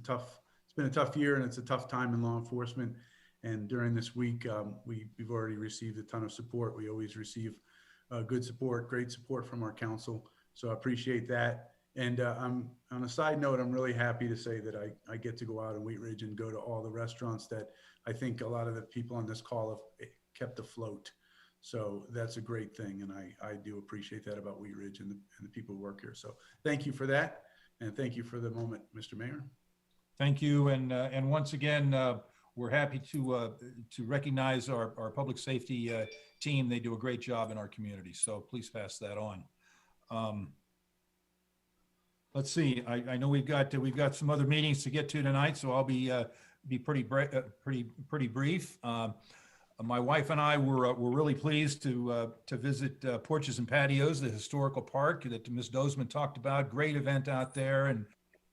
been a tough year, and it's a tough time in law enforcement. And during this week, we've already received a ton of support. We always receive good support, great support from our council. So I appreciate that. And I'm on a side note, I'm really happy to say that I get to go out in Wheat Ridge and go to all the restaurants that I think a lot of the people on this call have kept afloat. So that's a great thing. And I do appreciate that about Wheat Ridge and the people who work here. So thank you for that. And thank you for the moment, Mr. Mayor. Thank you. And once again, we're happy to recognize our public safety team. They do a great job in our community. So please pass that on. Let's see. I know we've got some other meetings to get to tonight, so I'll be pretty brief. My wife and I were really pleased to visit Porches and Patios, the historical park that Ms. Dozman talked about. Great event out there,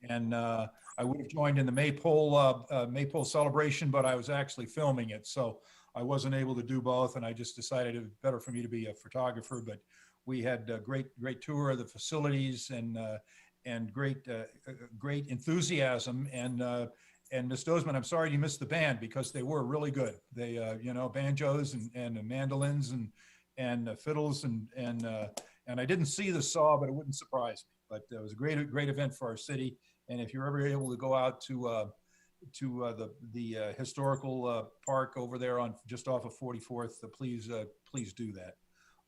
and I would have joined in the maypole celebration, but I was actually filming it, so I wasn't able to do both. And I just decided it was better for me to be a photographer. But we had a great tour of the facilities and great enthusiasm. And Ms. Dozman, I'm sorry you missed the band, because they were really good. They, banjos and mandolins and fiddles and I didn't see the saw, but it wouldn't surprise me. But it was a great event for our city. And if you're ever able to go out to the historical park over there on just off of 44th, please do that.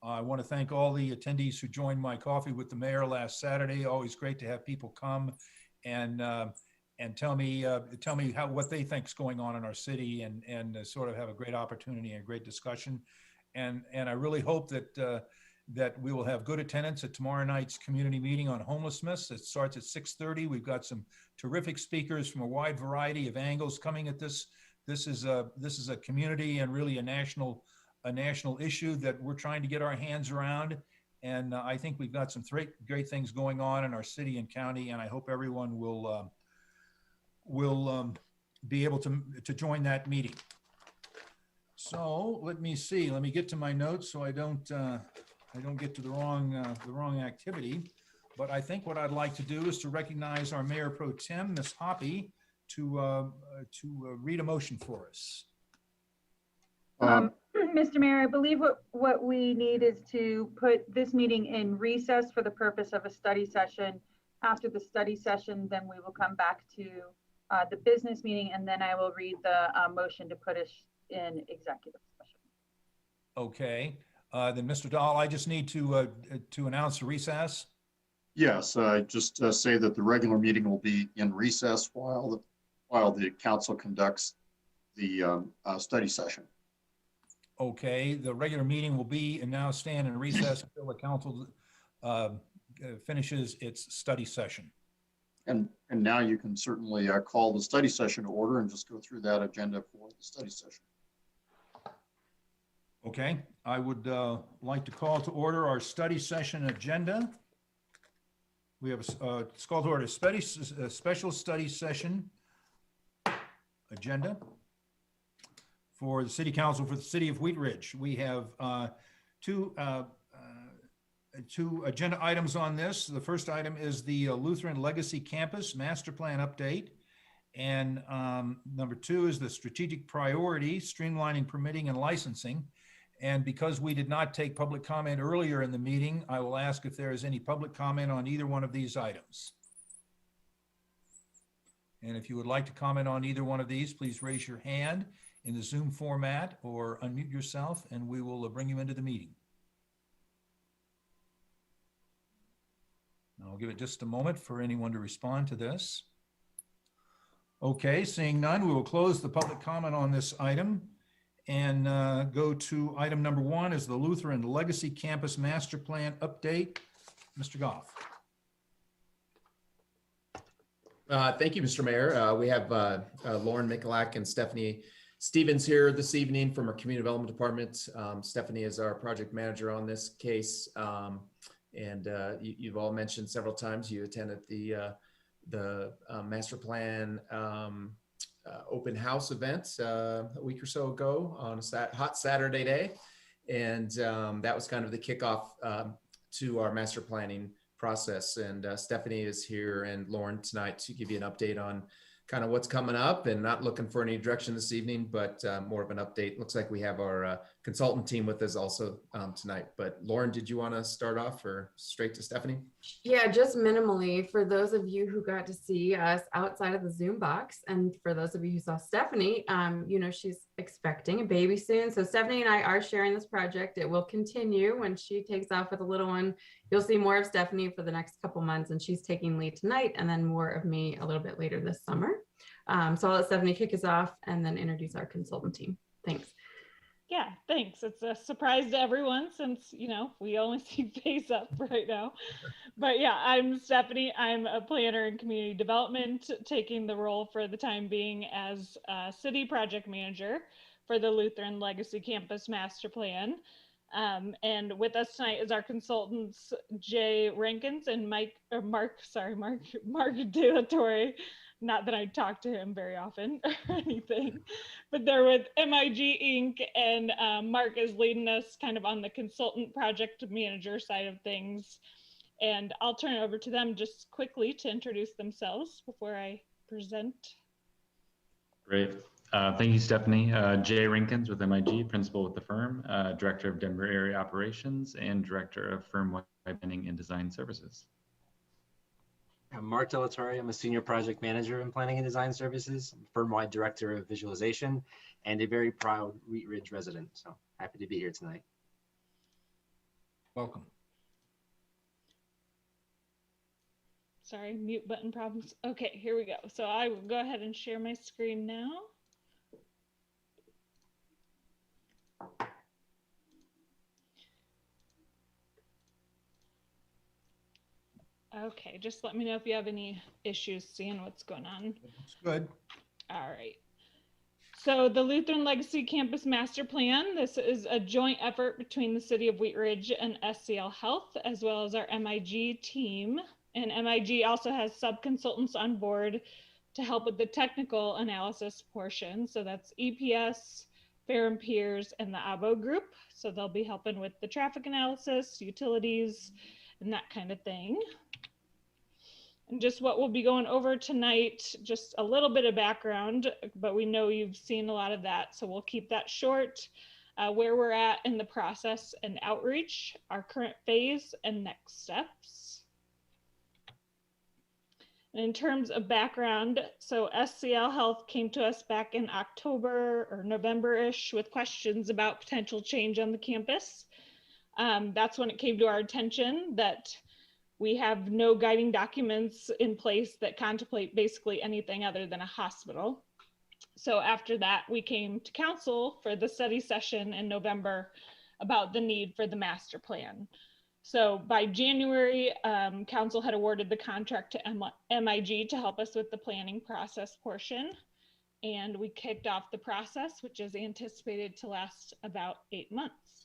I want to thank all the attendees who joined my coffee with the mayor last Saturday. Always great to have people come and tell me what they think is going on in our city, and sort of have a great opportunity and a great discussion. And I really hope that that we will have good attendance at tomorrow night's community meeting on homelessness. It starts at 6:30. We've got some terrific speakers from a wide variety of angles coming at this. This is a community and really a national issue that we're trying to get our hands around. And I think we've got some great things going on in our city and county, and I hope everyone will be able to join that meeting. So let me see. Let me get to my notes so I don't get to the wrong activity. But I think what I'd like to do is to recognize our Mayor Pro Tem, Ms. Hoppy, to read a motion for us. Mr. Mayor, I believe what we need is to put this meeting in recess for the purpose of a study session. After the study session, then we will come back to the business meeting, and then I will read the motion to put us in executive session. Okay, then Mr. Dahl, I just need to announce a recess. Yes, just say that the regular meeting will be in recess while the council conducts the study session. Okay, the regular meeting will be and now stand in recess until the council finishes its study session. And now you can certainly call the study session to order and just go through that agenda for the study session. Okay, I would like to call to order our study session agenda. We have it's called to order a special study session agenda for the City Council for the City of Wheat Ridge. We have two agenda items on this. The first item is the Lutheran Legacy Campus Master Plan Update. And number two is the strategic priority, streamlining permitting and licensing. And because we did not take public comment earlier in the meeting, I will ask if there is any public comment on either one of these items. And if you would like to comment on either one of these, please raise your hand in the Zoom format or unmute yourself and we will bring you into the meeting. I'll give it just a moment for anyone to respond to this. Okay, seeing none, we will close the public comment on this item and go to item number one is the Lutheran Legacy Campus Master Plan Update. Mr. Goff. Thank you, Mr. Mayor. We have Lauren Mikulak and Stephanie Stevens here this evening from our Community Development Department. Stephanie is our project manager on this case. You've all mentioned several times you attended the master plan open house event a week or so ago on a hot Saturday day. And that was kind of the kickoff to our master planning process. And Stephanie is here and Lauren tonight to give you an update on kind of what's coming up, and not looking for any direction this evening, but more of an update. Looks like we have our consultant team with us also tonight. But Lauren, did you want to start off or straight to Stephanie? Yeah, just minimally for those of you who got to see us outside of the Zoom box. And for those of you who saw Stephanie, you know, she's expecting a baby soon. So Stephanie and I are sharing this project. It will continue when she takes off with a little one. You'll see more of Stephanie for the next couple months, and she's taking lead tonight, and then more of me a little bit later this summer. So I'll let Stephanie kick us off and then introduce our consultant team. Thanks. Yeah, thanks. It's a surprise to everyone since, you know, we only see face up right now. But yeah, I'm Stephanie. I'm a planner in community development, taking the role for the time being as city project manager for the Lutheran Legacy Campus Master Plan. And with us tonight is our consultants, Jay Rankins and Mark De La Torre. Not that I talk to him very often or anything, but they're with MIG Inc. And Mark is leading us kind of on the consultant project manager side of things. And I'll turn it over to them just quickly to introduce themselves before I present. Great. Thank you, Stephanie. Jay Rankins with MIG, principal with the firm, director of Denver area operations, and director of firm-wide planning and design services. I'm Mark De La Torre. I'm a senior project manager in planning and design services, firm-wide director of visualization, and a very proud Wheat Ridge resident. So happy to be here tonight. Welcome. Sorry, mute button problems. Okay, here we go. So I will go ahead and share my screen now. Okay, just let me know if you have any issues seeing what's going on. It's good. All right. So the Lutheran Legacy Campus Master Plan, this is a joint effort between the City of Wheat Ridge and SCL Health, as well as our MIG team. And MIG also has sub-consultants on board to help with the technical analysis portion. So that's EPS, Fair and Peers, and the ABO group. So they'll be helping with the traffic analysis, utilities, and that kind of thing. And just what we'll be going over tonight, just a little bit of background, but we know you've seen a lot of that, so we'll keep that short. Where we're at in the process and outreach, our current phase and next steps. And in terms of background, so SCL Health came to us back in October or November-ish with questions about potential change on the campus. That's when it came to our attention that we have no guiding documents in place that contemplate basically anything other than a hospital. So after that, we came to council for the study session in November about the need for the master plan. So by January, council had awarded the contract to MIG to help us with the planning process portion. And we kicked off the process, which is anticipated to last about 8 months.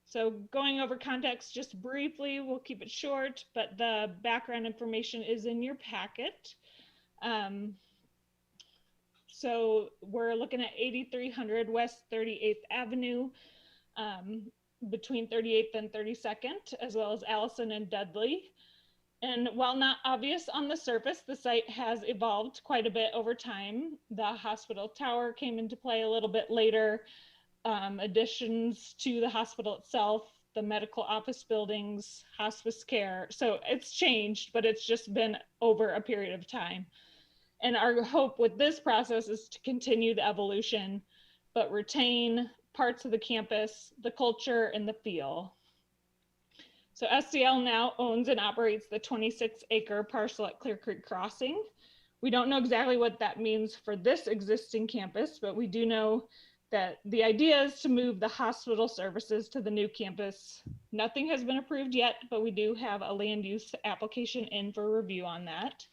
So going over context just briefly, we'll keep it short, but the background information is in your packet. So we're looking at 8300 West 38th Avenue, between 38th and 32nd, as well as Allison and Dudley. And while not obvious on the surface, the site has evolved quite a bit over time. The hospital tower came into play a little bit later. Additions to the hospital itself, the medical office buildings, hospice care. So it's changed, but it's just been over a period of time. And our hope with this process is to continue the evolution, but retain parts of the campus, the culture, and the feel. So SCL now owns and operates the 26-acre parcel at Clear Creek Crossing. We don't know exactly what that means for this existing campus, but we do know that the idea is to move the hospital services to the new campus. Nothing has been approved yet, but we do have a land use application in for review on that.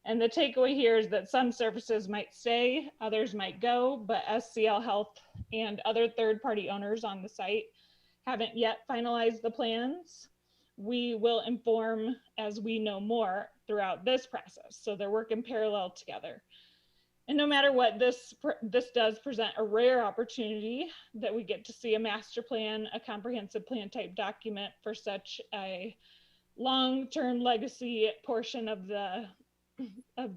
And the takeaway here is that some services might stay, others might go, but SCL Health and other third-party owners on the site haven't yet finalized the plans. We will inform as we know more throughout this process. So they're working parallel together. And no matter what, this does present a rare opportunity that we get to see a master plan, a comprehensive plan type document for such a long-term legacy portion of the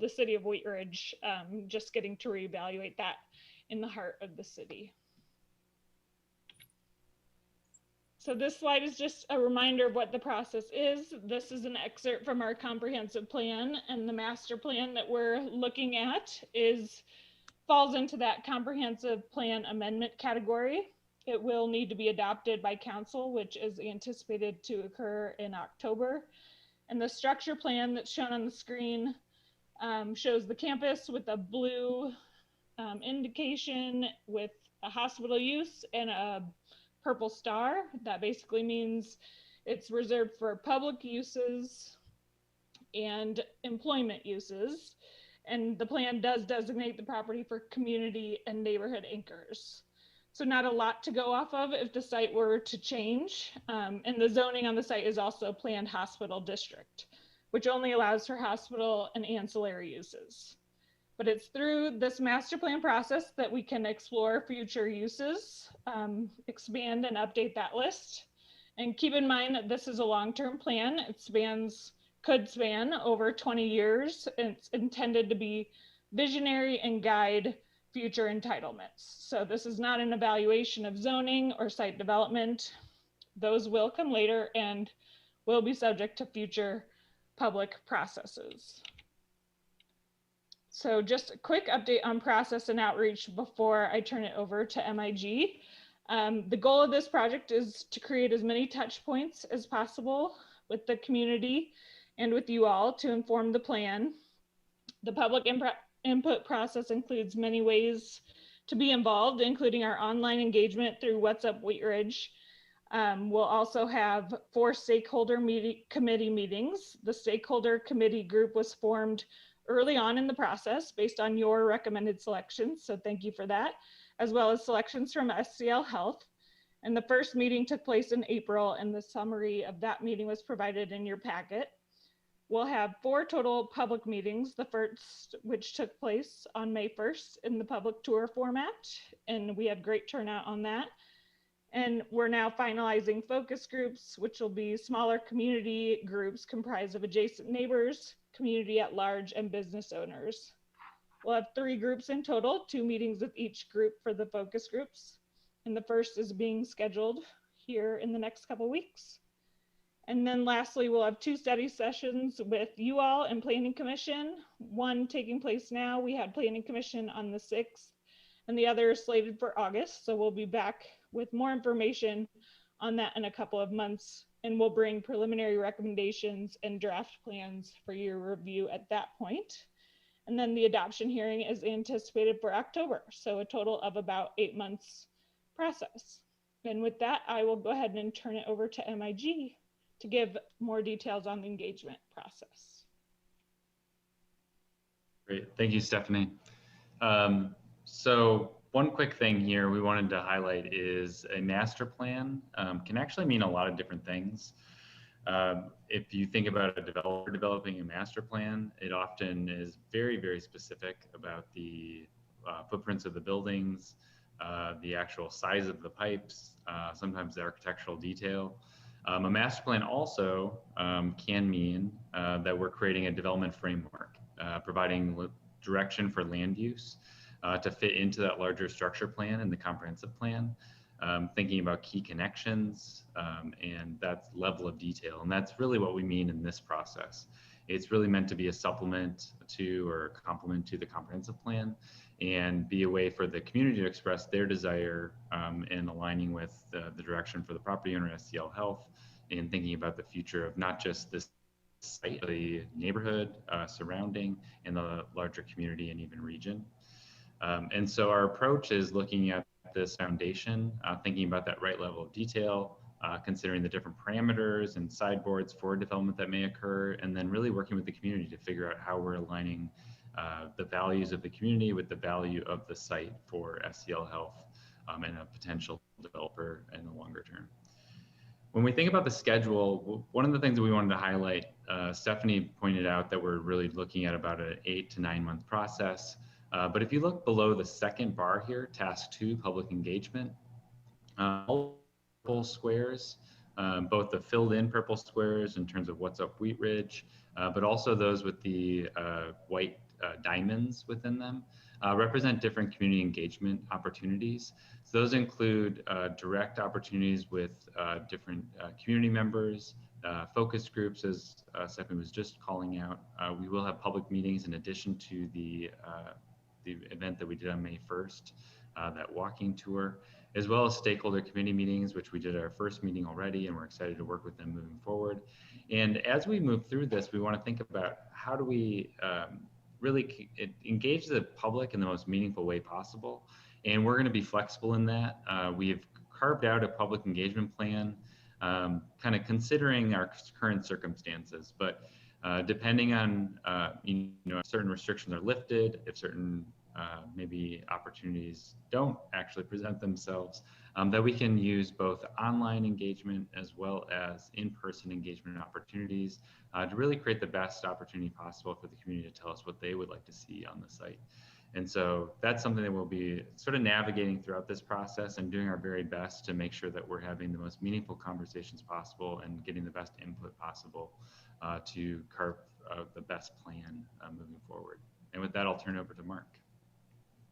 city of Wheat Ridge, just getting to reevaluate that in the heart of the city. So this slide is just a reminder of what the process is. This is an excerpt from our comprehensive plan, and the master plan that we're looking at falls into that comprehensive plan amendment category. It will need to be adopted by council, which is anticipated to occur in October. And the structure plan that's shown on the screen shows the campus with a blue indication with a hospital use and a purple star. That basically means it's reserved for public uses and employment uses. And the plan does designate the property for community and neighborhood anchors. So not a lot to go off of if the site were to change. And the zoning on the site is also planned hospital district, which only allows for hospital and ancillary uses. But it's through this master plan process that we can explore future uses, expand and update that list. And keep in mind that this is a long-term plan. It could span over 20 years. It's intended to be visionary and guide future entitlements. So this is not an evaluation of zoning or site development. Those will come later and will be subject to future public processes. So just a quick update on process and outreach before I turn it over to MIG. The goal of this project is to create as many touch points as possible with the community and with you all to inform the plan. The public input process includes many ways to be involved, including our online engagement through What's Up Wheat Ridge, We'll also have 4 stakeholder committee meetings. The stakeholder committee group was formed early on in the process based on your recommended selections, so thank you for that, as well as selections from SCL Health. And the first meeting took place in April, and the summary of that meeting was provided in your packet. We'll have 4 total public meetings, the first which took place on May 1st in the public tour format, and we had great turnout on that. And we're now finalizing focus groups, which will be smaller community groups comprised of adjacent neighbors, community at large, and business owners. We'll have 3 groups in total, 2 meetings with each group for the focus groups. And the first is being scheduled here in the next couple weeks. And then lastly, we'll have 2 study sessions with you all and Planning Commission, one taking place now. We had Planning Commission on the 6th, and the other is slated for August. So we'll be back with more information on that in a couple of months, and we'll bring preliminary recommendations and draft plans for your review at that point. And then the adoption hearing is anticipated for October. So a total of about 8 months process. And with that, I will go ahead and turn it over to MIG to give more details on the engagement process. Great, thank you, Stephanie. So one quick thing here we wanted to highlight is a master plan can actually mean a lot of different things. If you think about a developer developing a master plan, it often is very, very specific about the footprints of the buildings, the actual size of the pipes, sometimes the architectural detail. A master plan also can mean that we're creating a development framework, providing direction for land use to fit into that larger structure plan and the comprehensive plan, thinking about key connections and that level of detail. And that's really what we mean in this process. It's really meant to be a supplement to or complement to the comprehensive plan and be a way for the community to express their desire in aligning with the direction for the property owner, SCL Health, and thinking about the future of not just this site, the neighborhood surrounding and the larger community and even region. And so our approach is looking at this foundation, thinking about that right level of detail, considering the different parameters and sideboards for development that may occur, and then really working with the community to figure out how we're aligning the values of the community with the value of the site for SCL Health and a potential developer in the longer term. When we think about the schedule, one of the things that we wanted to highlight, Stephanie pointed out that we're really looking at about an 8 to 9 month process. But if you look below the second bar here, task 2, public engagement, purple squares, both the filled in purple squares in terms of what's up Wheat Ridge, but also those with the white diamonds within them represent different community engagement opportunities. So those include direct opportunities with different community members, focus groups, as Stephanie was just calling out. We will have public meetings in addition to the event that we did on May 1st, that walking tour, as well as stakeholder committee meetings, which we did our first meeting already, and we're excited to work with them moving forward. And as we move through this, we want to think about how do we really engage the public in the most meaningful way possible. And we're going to be flexible in that. We've carved out a public engagement plan, kind of considering our current circumstances, but depending on, certain restrictions are lifted, if certain maybe opportunities don't actually present themselves, that we can use both online engagement as well as in-person engagement opportunities to really create the best opportunity possible for the community to tell us what they would like to see on the site. And so that's something that we'll be sort of navigating throughout this process and doing our very best to make sure that we're having the most meaningful conversations possible and getting the best input possible to carve the best plan moving forward. And with that, I'll turn it over to Mark.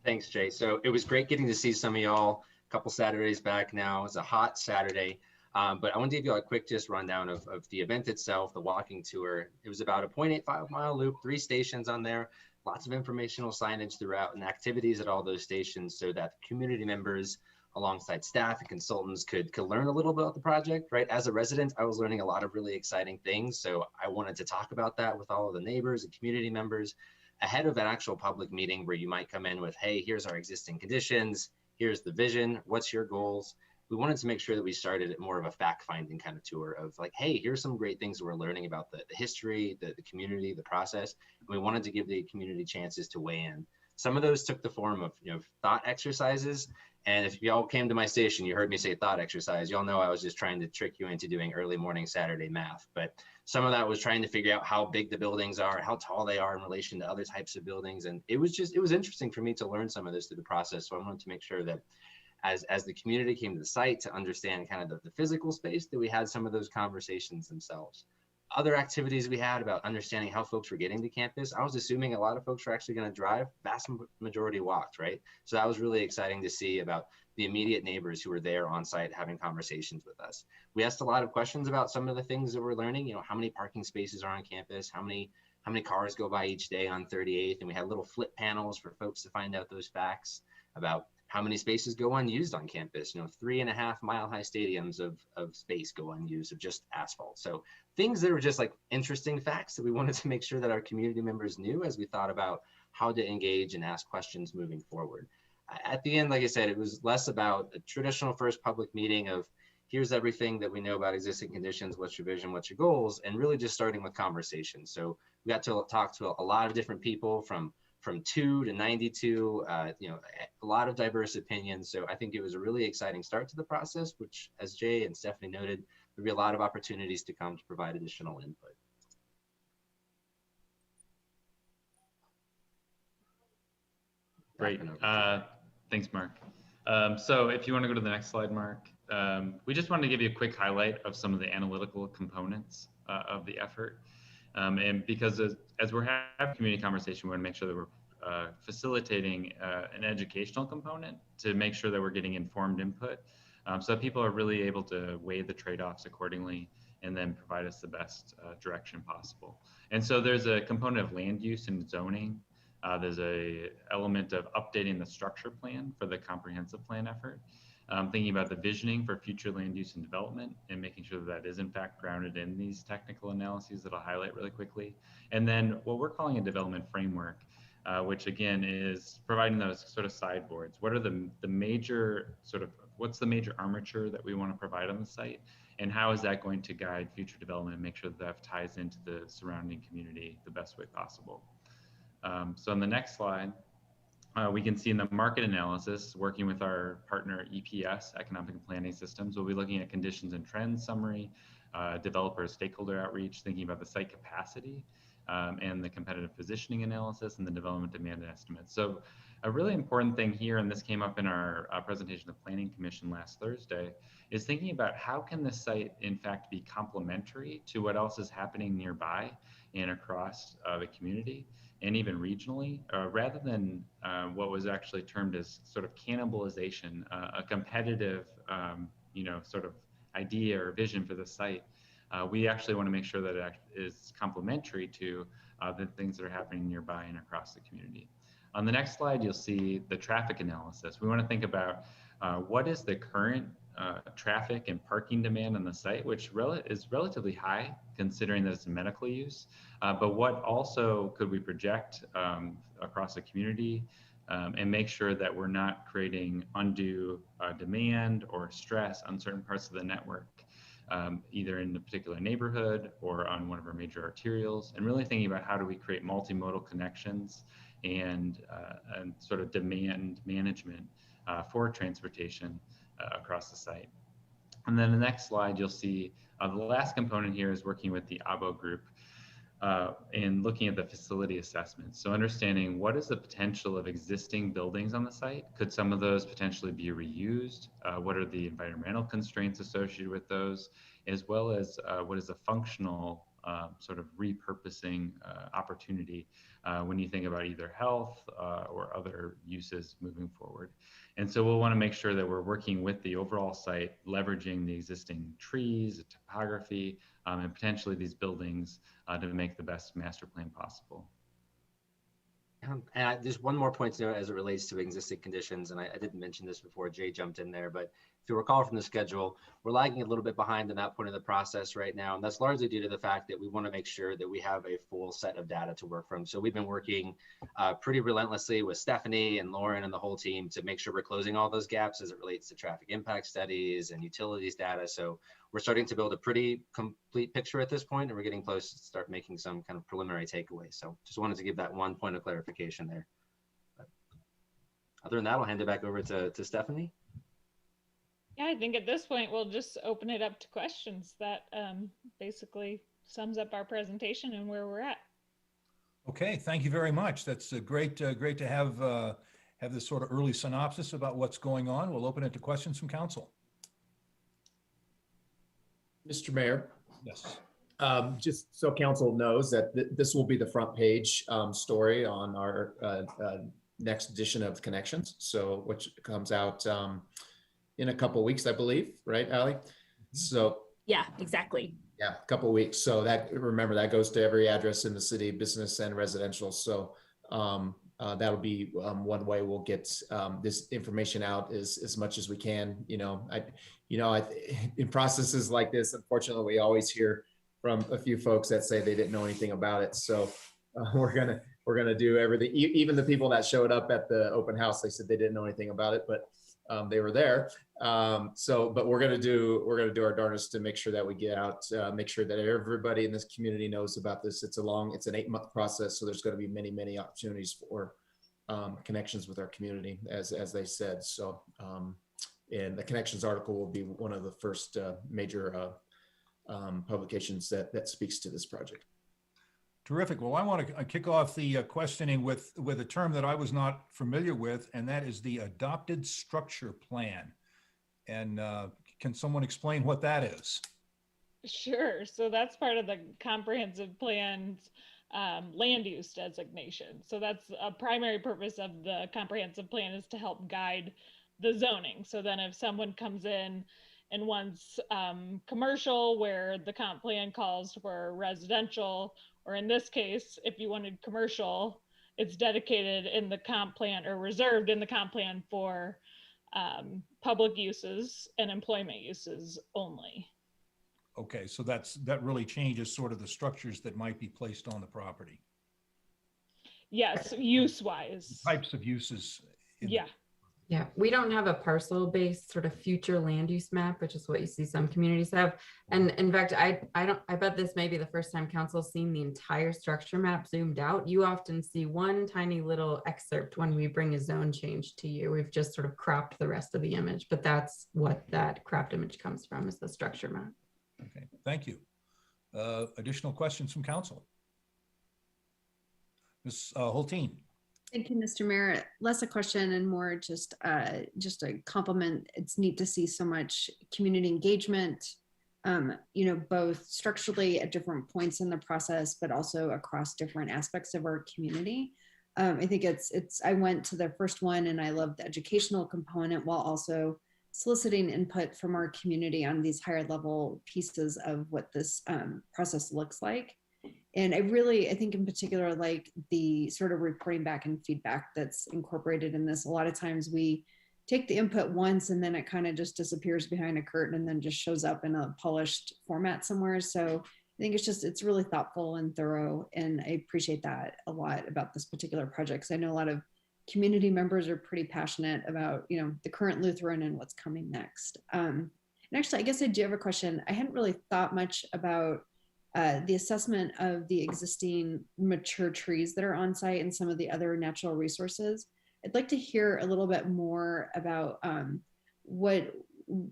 Thanks, Jay. So it was great getting to see some of y'all a couple Saturdays back now. It was a hot Saturday, but I want to give you a quick just rundown of the event itself, the walking tour. It was about a 0.85 mile loop, 3 stations on there, lots of informational signage throughout and activities at all those stations so that community members alongside staff and consultants could learn a little bit about the project, right? As a resident, I was learning a lot of really exciting things. So I wanted to talk about that with all of the neighbors and community members ahead of an actual public meeting where you might come in with, hey, here's our existing conditions, here's the vision, what's your goals? we wanted to make sure that we started at more of a fact-finding kind of tour of like, hey, here's some great things that we're learning about the history, the community, the process. And we wanted to give the community chances to weigh in. Some of those took the form of, thought exercises. And if y'all came to my station, you heard me say thought exercise, y'all know I was just trying to trick you into doing early morning Saturday math. But some of that was trying to figure out how big the buildings are, how tall they are in relation to other types of buildings. And it was interesting for me to learn some of this through the process. So I wanted to make sure that as the community came to the site to understand kind of the physical space, that we had some of those conversations themselves. Other activities we had about understanding how folks were getting to campus, I was assuming a lot of folks were actually going to drive, vast majority walked, right? So that was really exciting to see about the immediate neighbors who were there on site having conversations with us. We asked a lot of questions about some of the things that we're learning, how many parking spaces are on campus, how many cars go by each day on 38th, and we had little flip panels for folks to find out those facts about how many spaces go unused on campus. 3.5 mile-high stadiums of space go unused of just asphalt. So things that were just like interesting facts that we wanted to make sure that our community members knew as we thought about how to engage and ask questions moving forward. At the end, like I said, it was less about a traditional first public meeting of here's everything that we know about existing conditions, what's your vision, what's your goals, and really just starting with conversation. So we got to talk to a lot of different people from 2 to 92, a lot of diverse opinions. So I think it was a really exciting start to the process, which, as Jay and Stephanie noted, there'll be a lot of opportunities to come to provide additional input. Great. Thanks, Mark. So if you want to go to the next slide, Mark, we just wanted to give you a quick highlight of some of the analytical components of the effort. And because as we're having community conversation, we want to make sure that we're facilitating an educational component to make sure that we're getting informed input so that people are really able to weigh the trade-offs accordingly and then provide us the best direction possible. And so there's a component of land use and zoning. There's a element of updating the structure plan for the comprehensive plan effort. Thinking about the visioning for future land use and development and making sure that is in fact grounded in these technical analyses that I'll highlight really quickly. And then what we're calling a development framework, which again is providing those sort of sideboards. What are the major what's the major armature that we want to provide on the site? And how is that going to guide future development and make sure that ties into the surrounding community the best way possible? So on the next slide, we can see in the market analysis, working with our partner EPS, Economic and Planning Systems, we'll be looking at conditions and trends summary, developer stakeholder outreach, thinking about the site capacity, and the competitive positioning analysis and the development demand estimates. So a really important thing here, and this came up in our presentation to the Planning Commission last Thursday, is thinking about how can this site in fact be complementary to what else is happening nearby and across the community and even regionally, rather than what was actually termed as sort of cannibalization, a competitive, sort of idea or vision for the site. We actually want to make sure that it is complementary to the things that are happening nearby and across the community. On the next slide, you'll see the traffic analysis. We want to think about what is the current traffic and parking demand on the site, which is relatively high considering that it's a medical use, but what also could we project across the community and make sure that we're not creating undue demand or stress on certain parts of the network, either in a particular neighborhood or on one of our major arterials, and really thinking about how do we create multimodal connections and sort of demand management for transportation across the site. And then the next slide, you'll see the last component here is working with the ABO group and looking at the facility assessment. So understanding what is the potential of existing buildings on the site? Could some of those potentially be reused? What are the environmental constraints associated with those? As well as what is a functional sort of repurposing opportunity when you think about either health or other uses moving forward. And so we'll want to make sure that we're working with the overall site, leveraging the existing trees, the topography, and potentially these buildings to make the best master plan possible. And just one more point to note as it relates to existing conditions, and I didn't mention this before Jay jumped in there, but if you recall from the schedule, we're lagging a little bit behind in that point of the process right now. And that's largely due to the fact that we want to make sure that we have a full set of data to work from. So we've been working pretty relentlessly with Stephanie and Lauren and the whole team to make sure we're closing all those gaps as it relates to traffic impact studies and utilities data. So we're starting to build a pretty complete picture at this point, and we're getting close to start making some kind of preliminary takeaways. So just wanted to give that one point of clarification there. But other than that, I'll hand it back over to Stephanie. Yeah, I think at this point, we'll just open it up to questions. That basically sums up our presentation and where we're at. Okay, thank you very much. That's great to have this sort of early synopsis about what's going on. We'll open it to questions from council. Mr. Mayor. Yes. Just so council knows that this will be the front page story on our next edition of Connections. So which comes out in a couple of weeks, I believe, right, Allie? So yeah, exactly. Yeah, a couple of weeks. So that, remember, that goes to every address in the city, business and residential. So that'll be one way we'll get this information out as much as we can. In processes like this, unfortunately, we always hear from a few folks that say they didn't know anything about it. So we're gonna do everything. Even the people that showed up at the open house, they said they didn't know anything about it, but they were there. But we're gonna do our darndest to make sure that we get out, make sure that everybody in this community knows about this. It's an 8-month process, so there's going to be many opportunities for connections with our community, as they said. So, and the Connections article will be one of the first major publications that speaks to this project. Terrific. Well, I want to kick off the questioning with a term that I was not familiar with, and that is the adopted structure plan. And can someone explain what that is? Sure. So that's part of the comprehensive plan's land use designation. So that's a primary purpose of the comprehensive plan, is to help guide the zoning. So then if someone comes in and wants commercial where the comp plan calls for residential, or in this case, if you wanted commercial, it's dedicated in the comp plan or reserved in the comp plan for public uses and employment uses only. Okay, so that really changes sort of the structures that might be placed on the property. Yes, use-wise. Types of uses. Yeah. Yeah, we don't have a parcel-based sort of future land use map, which is what you see some communities have. And in fact, I bet this may be the first time council's seen the entire structure map zoomed out. You often see one tiny little excerpt when we bring a zone change to you. We've just sort of cropped the rest of the image, but that's what that cropped image comes from, is the structure map. Okay, thank you. Additional questions from council? Ms. Hulteen. Thank you, Mr. Mayor. Less a question and more just a compliment. It's neat to see so much community engagement, both structurally at different points in the process, but also across different aspects of our community. I think I went to the first one and I love the educational component while also soliciting input from our community on these higher level pieces of what this process looks like. And I think in particular, like the sort of reporting back and feedback that's incorporated in this. A lot of times we take the input once and then it kind of just disappears behind a curtain and then just shows up in a polished format somewhere. So I think it's really thoughtful and thorough. And I appreciate that a lot about this particular project. So I know a lot of community members are pretty passionate about, the current Lutheran and what's coming next. And actually, I guess I do have a question. I hadn't really thought much about the assessment of the existing mature trees that are on site and some of the other natural resources. I'd like to hear a little bit more about and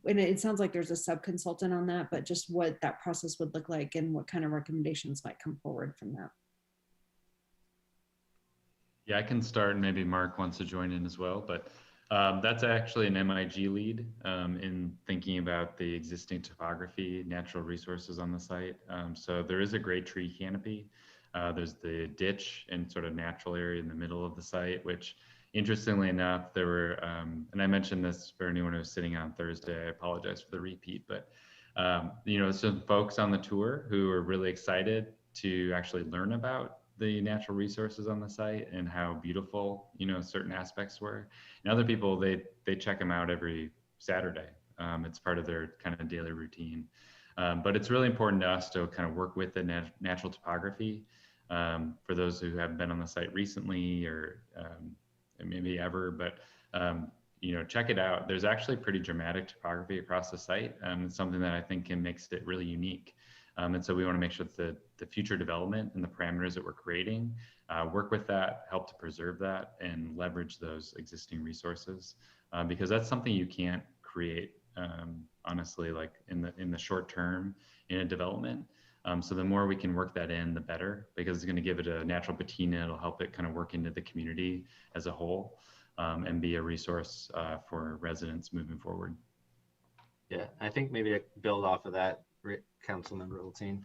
it sounds like there's a sub-consultant on that, but just what that process would look like and what kind of recommendations might come forward from that. Yeah, I can start, and maybe Mark wants to join in as well, but that's actually an MIG lead in thinking about the existing topography, natural resources on the site. So there is a great tree canopy. There's the ditch and sort of natural area in the middle of the site, which interestingly enough, there were, and I mentioned this for anyone who was sitting on Thursday, I apologize for the repeat, but some folks on the tour who are really excited to actually learn about the natural resources on the site and how beautiful, certain aspects were. And other people, they check them out every Saturday It's part of their kind of daily routine. But it's really important to us to kind of work with the natural topography. For those who haven't been on the site recently or maybe ever, but check it out. There's actually pretty dramatic topography across the site. It's something that I think makes it really unique. And so we want to make sure that the future development and the parameters that we're creating work with that, help to preserve that, and leverage those existing resources, because that's something you can't create honestly, like in the short term in a development. So the more we can work that in, the better, because it's going to give it a natural patina. It'll help it kind of work into the community as a whole, and be a resource for residents moving forward. Yeah, I think maybe to build off of that, Councilmember Olteen,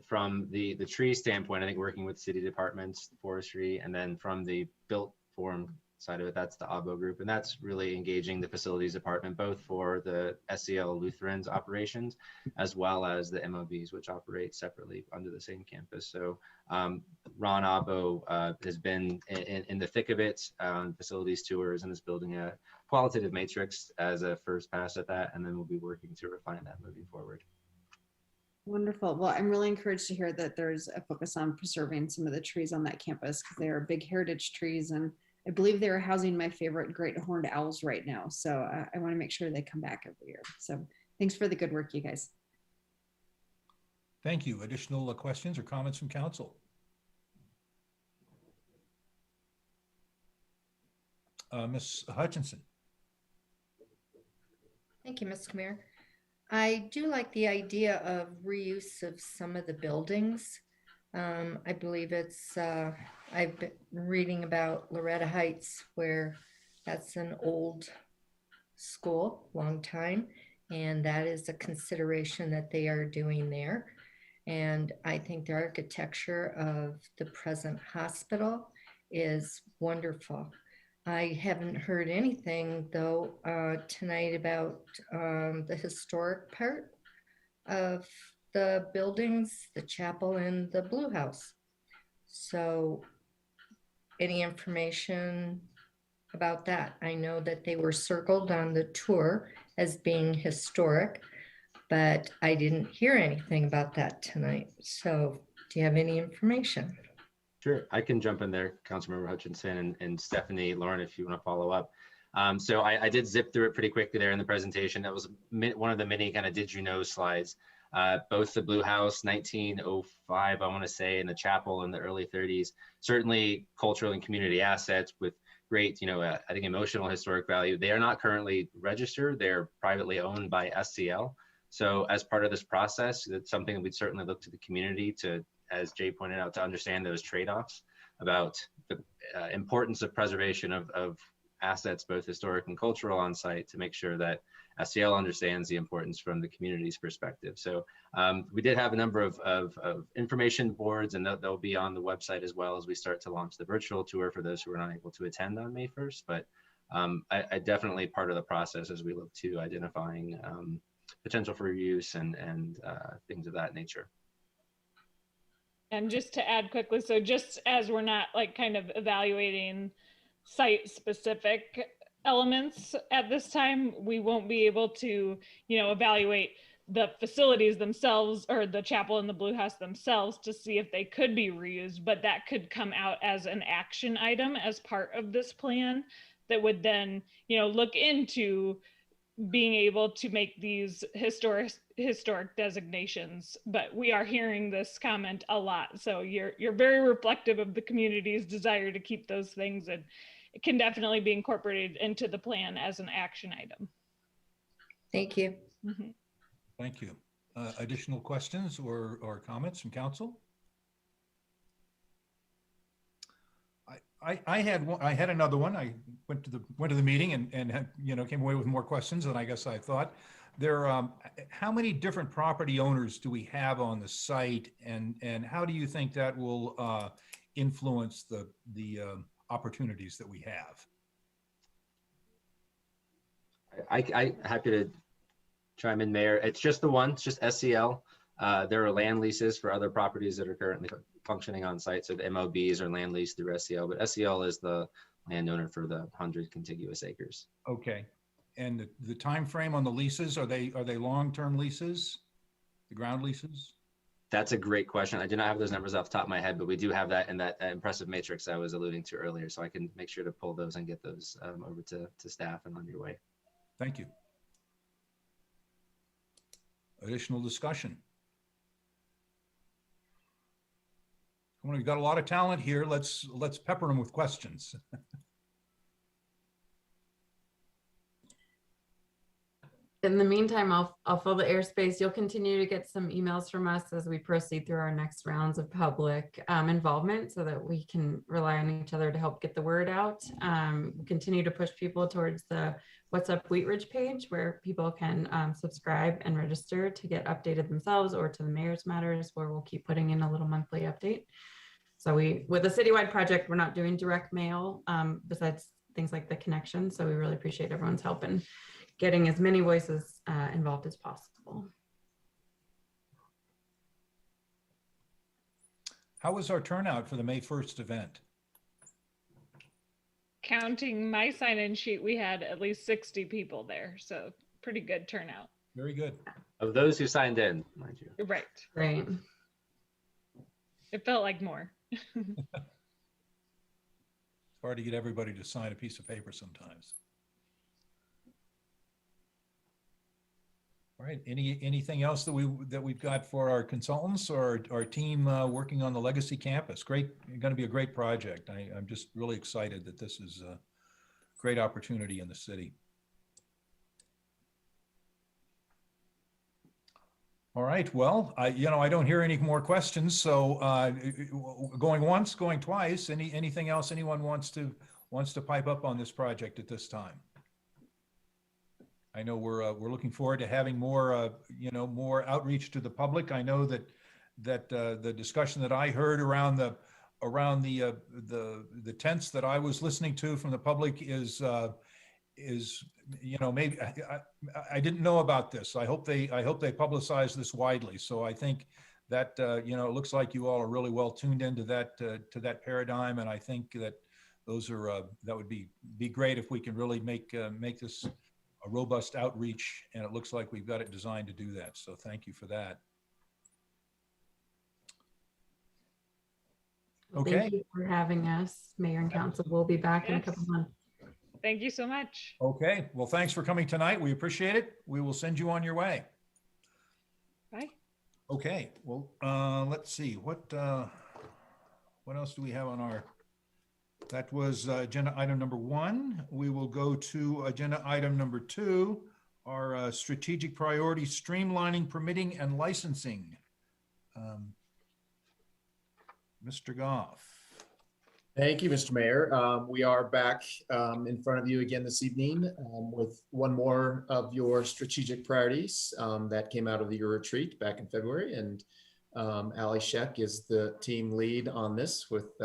from the tree standpoint, I think working with city departments, forestry, and then from the built form side of it, that's the ABO group, and that's really engaging the facilities department, both for the SCL Lutheran's operations, as well as the MOBs, which operate separately under the same campus. So Ron Abo has been in the thick of it on facilities tours and is building a qualitative matrix as a first pass at that, and then we'll be working to refine that moving forward. Wonderful. Well, I'm really encouraged to hear that there's a focus on preserving some of the trees on that campus, because they are big heritage trees, and I believe they're housing my favorite great horned owls right now. So I want to make sure they come back every year. So thanks for the good work, you guys. Thank you. Additional questions or comments from council? Ms. Hutchinson. Thank you, Mr. Mayor. I do like the idea of reuse of some of the buildings. I believe it's, I've been reading about Loretta Heights, where that's an old school, long time, and that is a consideration that they are doing there. And I think the architecture of the present hospital is wonderful. I haven't heard anything though tonight about the historic part of the buildings, the chapel and the Blue House. So any information about that? I know that they were circled on the tour as being historic, but I didn't hear anything about that tonight. So do you have any information? Sure, I can jump in there, Councilmember Hutchinson and Stephanie, Lauren, if you want to follow up. So I did zip through it pretty quickly there in the presentation. That was one of the many kind of did you know slides. Both the Blue House, 1905, I want to say, and the chapel in the early 30s, certainly cultural and community assets with great, I think emotional historic value. They are not currently registered. They're privately owned by SCL. So as part of this process, that's something that we'd certainly look to the community to, as Jay pointed out, to understand those trade-offs about the importance of preservation of assets, both historic and cultural on site, to make sure that SCL understands the importance from the community's perspective. So we did have a number of information boards, and they'll be on the website as well as we start to launch the virtual tour for those who are not able to attend on May 1st. But I definitely part of the process as we look to identifying potential for reuse and things of that nature. And just to add quickly, so just as we're not like kind of evaluating site specific elements at this time, we won't be able to, evaluate the facilities themselves or the chapel and the Blue House themselves to see if they could be reused, but that could come out as an action item as part of this plan that would then, look into being able to make these historic designations. But we are hearing this comment a lot, so you're very reflective of the community's desire to keep those things, and it can definitely be incorporated into the plan as an action item. Thank you. Mm-hmm. Thank you. Additional questions or comments from council? I had another one. I went to the meeting and came away with more questions than I guess I thought. How many different property owners do we have on the site, and how do you think that will influence the opportunities that we have? I happy to chime in, Mayor. It's just the one. It's just SCL. There are land leases for other properties that are currently functioning on site. So the MOBs are land leased through SCL, but SCL is the landowner for the 100 contiguous acres. Okay. And the time frame on the leases, are they long-term leases? The ground leases? That's a great question. I do not have those numbers off the top of my head, but we do have that in that impressive matrix I was alluding to earlier. So I can make sure to pull those and get those over to staff and on your way. Thank you. Additional discussion. Well, we've got a lot of talent here. Let's pepper them with questions. In the meantime, I'll fill the airspace. You'll continue to get some emails from us as we proceed through our next rounds of public involvement so that we can rely on each other to help get the word out. We continue to push people towards the What's Up Wheat Ridge page where people can subscribe and register to get updated themselves, or to the Mayor's Matters where we'll keep putting in a little monthly update. So with a citywide project, we're not doing direct mail besides things like the connection. So we really appreciate everyone's help in getting as many voices involved as possible. How was our turnout for the May 1st event? Counting my sign-in sheet, we had at least 60 people there. So pretty good turnout. Very good. Of those who signed in, mind you. Right. Right. It felt like more. It's hard to get everybody to sign a piece of paper sometimes. All right. Anything else that we've got for our consultants or our team working on the Legacy Campus? Great, going to be a great project. I'm just really excited that this is a great opportunity in the city. All right. Well, I don't hear any more questions. So going once, going twice. Anything else anyone wants to pipe up on this project at this time? I know we're looking forward to having more more outreach to the public. I know that the discussion that I heard around the tents that I was listening to from the public is maybe I didn't know about this. I hope they publicize this widely. So I think that it looks like you all are really well tuned into that paradigm, and I think that those are that would be great if we can really make this a robust outreach, and it looks like we've got it designed to do that. So thank you for that. Okay. Thank you for having us, Mayor and Council. We'll be back in a couple months. Thank you so much. Okay. Well, thanks for coming tonight. We appreciate it. We will send you on your way. Bye. Okay. Well, let's see. What else do we have on our? That was agenda item number 1. We will go to agenda item number 2, our strategic priority, streamlining permitting and licensing. Mr. Goff. Thank you, Mr. Mayor. We are back in front of you again this evening with one more of your strategic priorities that came out of your retreat back in February. And Ali Sheck is the team lead on this with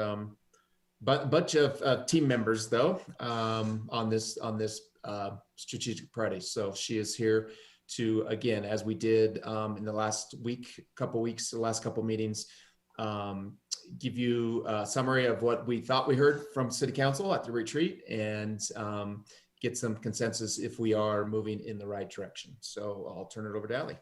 bunch of team members though on this strategic priority. So she is here to, again, as we did in the last couple meetings, give you a summary of what we thought we heard from City Council at the retreat and get some consensus if we are moving in the right direction. So I'll turn it over to Ali.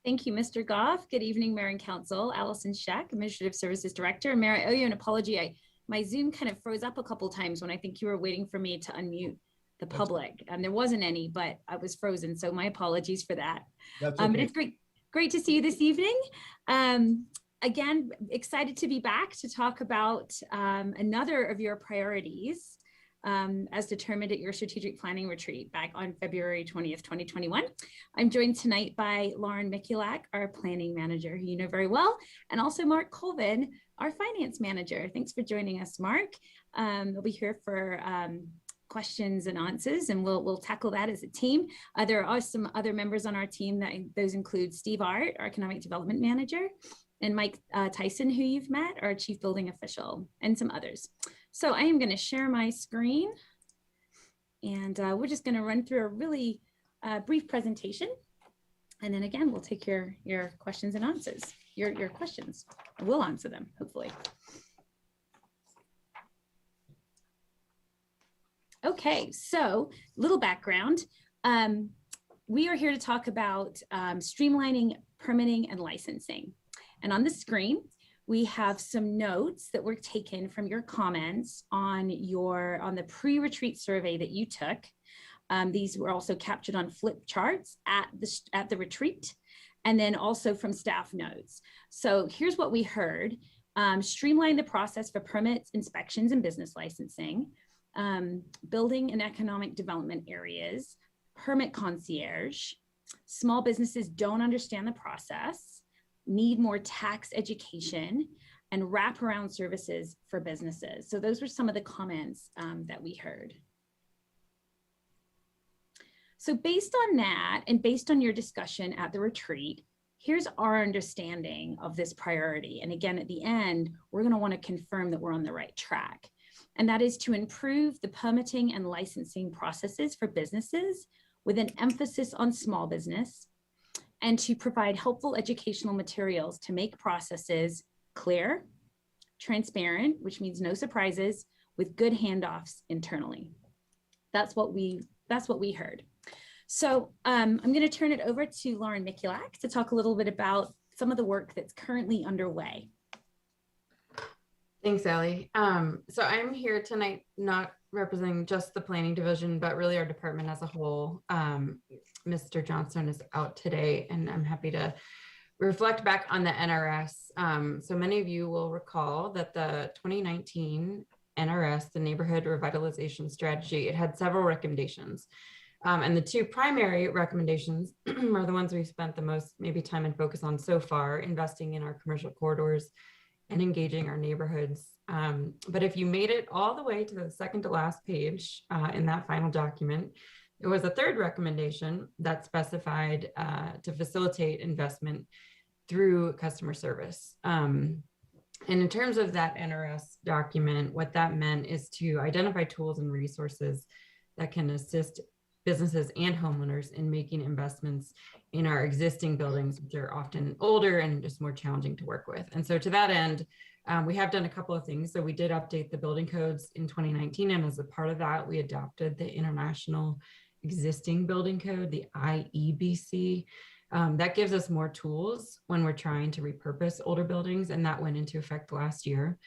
Thank you, Mr. Goff. Good evening, Mayor and Council. Allison Sheck, Administrative Services Director. Mayor, I owe you an apology. My Zoom kind of froze up a couple times when I think you were waiting for me to unmute the public. There wasn't any, but I was frozen. So my apologies for that. That's okay. But it's great to see you this evening. Again, excited to be back to talk about another of your priorities as determined at your strategic planning retreat back on February 20th, 2021. I'm joined tonight by Lauren Mikulak, our planning manager, who you know very well, and also Mark Colvin, our finance manager. Thanks for joining us, Mark. We'll be here for questions and answers, and we'll tackle that as a team. There are some other members on our team. Those include Steve Art, our economic development manager, and Mike Tyson, who you've met, our chief building official, and some others. So I am going to share my screen, and we're just going to run through a really brief presentation. And then again, we'll take your questions and answers, your questions. We'll answer them, hopefully. Okay, so little background. We are here to talk about streamlining permitting and licensing. And on the screen, we have some notes that were taken from your comments on the pre-retreat survey that you took. These were also captured on flip charts at the retreat, and then also from staff notes. So here's what we heard. Streamline the process for permits, inspections, and business licensing, building and economic development areas, permit concierge, small businesses don't understand the process, need more tax education, and wraparound services for businesses. So those were some of the comments that we heard. So based on that, and based on your discussion at the retreat, here's our understanding of this priority. And again, at the end, we're going to want to confirm that we're on the right track. And that is to improve the permitting and licensing processes for businesses with an emphasis on small business, and to provide helpful educational materials to make processes clear, transparent, which means no surprises, with good handoffs internally. That's what we heard. So I'm going to turn it over to Lauren Mikulak to talk a little bit about some of the work that's currently underway. Thanks, Allie. So I'm here tonight, not representing just the planning division, but really our department as a whole. Mr. Johnson is out today, and I'm happy to reflect back on the NRS. So many of you will recall that the 2019 NRS, the Neighborhood Revitalization Strategy, it had several recommendations. And the two primary recommendations are the ones we've spent the most maybe time and focus on so far, investing in our commercial corridors and engaging our neighborhoods. But if you made it all the way to the second to last page in that final document, there was a third recommendation that specified to facilitate investment through customer service. And in terms of that NRS document, what that meant is to identify tools and resources that can assist businesses and homeowners in making investments in our existing buildings, which are often older and just more challenging to work with. And so to that end, we have done a couple of things. So we did update the building codes in 2019. And as a part of that, we adopted the International Existing Building Code, the IEBC. That gives us more tools when we're trying to repurpose older buildings, and that went into effect last year.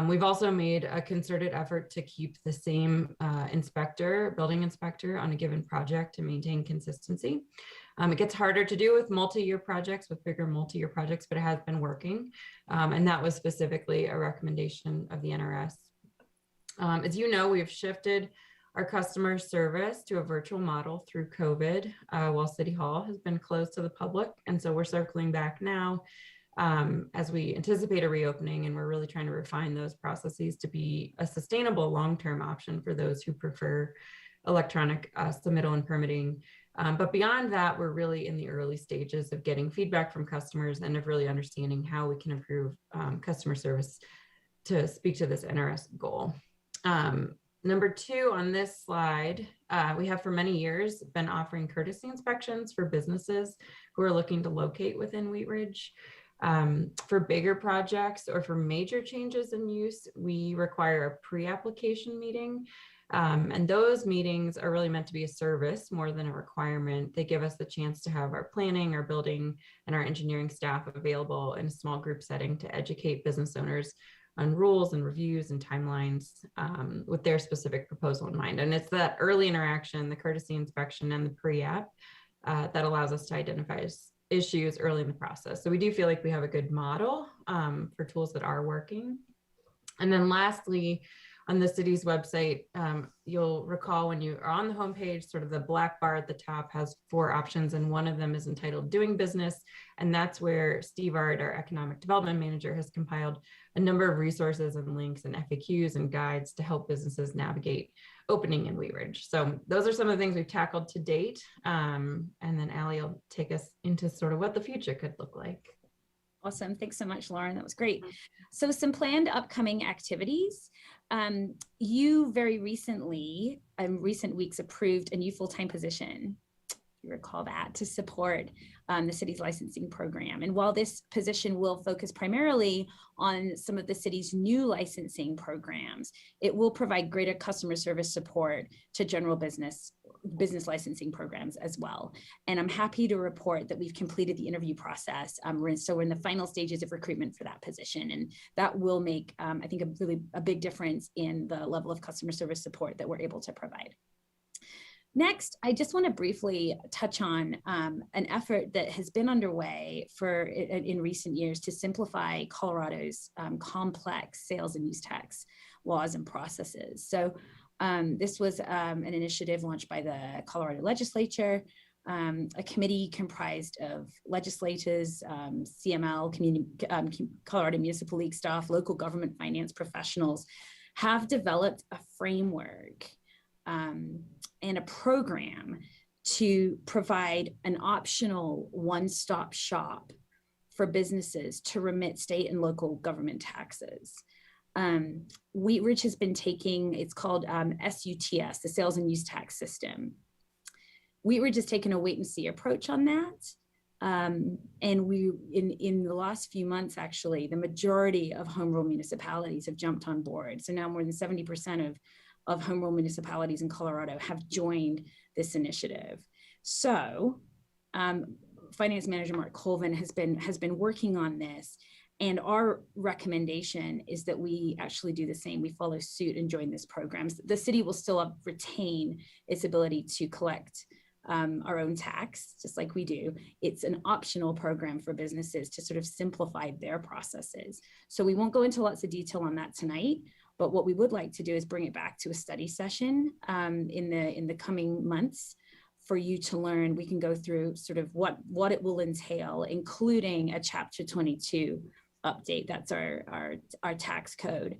We've also made a concerted effort to keep the same building inspector on a given project to maintain consistency. It gets harder to do with multi-year projects, with bigger multi-year projects, but it has been working. And that was specifically a recommendation of the NRS. As you know, we've shifted our customer service to a virtual model through COVID while City Hall has been closed to the public. And so we're circling back now as we anticipate a reopening, and we're really trying to refine those processes to be a sustainable long-term option for those who prefer electronic submittal and permitting. But beyond that, we're really in the early stages of getting feedback from customers and of really understanding how we can improve customer service to speak to this NRS goal. Number two on this slide, we have for many years been offering courtesy inspections for businesses who are looking to locate within Wheat Ridge. For bigger projects or for major changes in use, we require a pre-application meeting. And those meetings are really meant to be a service more than a requirement. They give us the chance to have our planning, our building, and our engineering staff available in a small group setting to educate business owners on rules and reviews and timelines with their specific proposal in mind. And it's that early interaction, the courtesy inspection and the pre-app that allows us to identify issues early in the process. So we do feel like we have a good model for tools that are working. And then lastly, on the city's website, you'll recall when you are on the homepage, sort of the black bar at the top has 4 options, and one of them is entitled Doing Business. And that's where Steve Ard, our economic development manager, has compiled a number of resources and links and FAQs and guides to help businesses navigate opening in Wheat Ridge. So those are some of the things we've tackled to date. And then Allie will take us into sort of what the future could look like. Awesome. Thanks so much, Lauren. That was great. So some planned upcoming activities. You very recently, in recent weeks, approved a new full-time position, if you recall that, to support the city's licensing program. And while this position will focus primarily on some of the city's new licensing programs, it will provide greater customer service support to general business licensing programs as well. And I'm happy to report that we've completed the interview process. So we're in the final stages of recruitment for that position. And that will make, I think, a big difference in the level of customer service support that we're able to provide. Next, I just want to briefly touch on an effort that has been underway in recent years to simplify Colorado's complex sales and use tax laws and processes. So this was an initiative launched by the Colorado legislature, a committee comprised of legislators, CML, Colorado Municipal League staff, local government finance professionals have developed a framework and a program to provide an optional one-stop shop for businesses to remit state and local government taxes. Wheat Ridge has been taking, it's called SUTS, the Sales and Use Tax System. Wheat Ridge has taken a wait and see approach on that. And in the last few months, actually, the majority of home rule municipalities have jumped on board. So now more than 70% of home rule municipalities in Colorado have joined this initiative. So Finance Manager Mark Colvin has been working on this, and our recommendation is that we actually do the same. We follow suit and join this program. The city will still retain its ability to collect our own tax, just like we do. It's an optional program for businesses to sort of simplify their processes. So we won't go into lots of detail on that tonight, but what we would like to do is bring it back to a study session in the coming months for you to learn. We can go through sort of what it will entail, including a Chapter 22 update. That's our tax code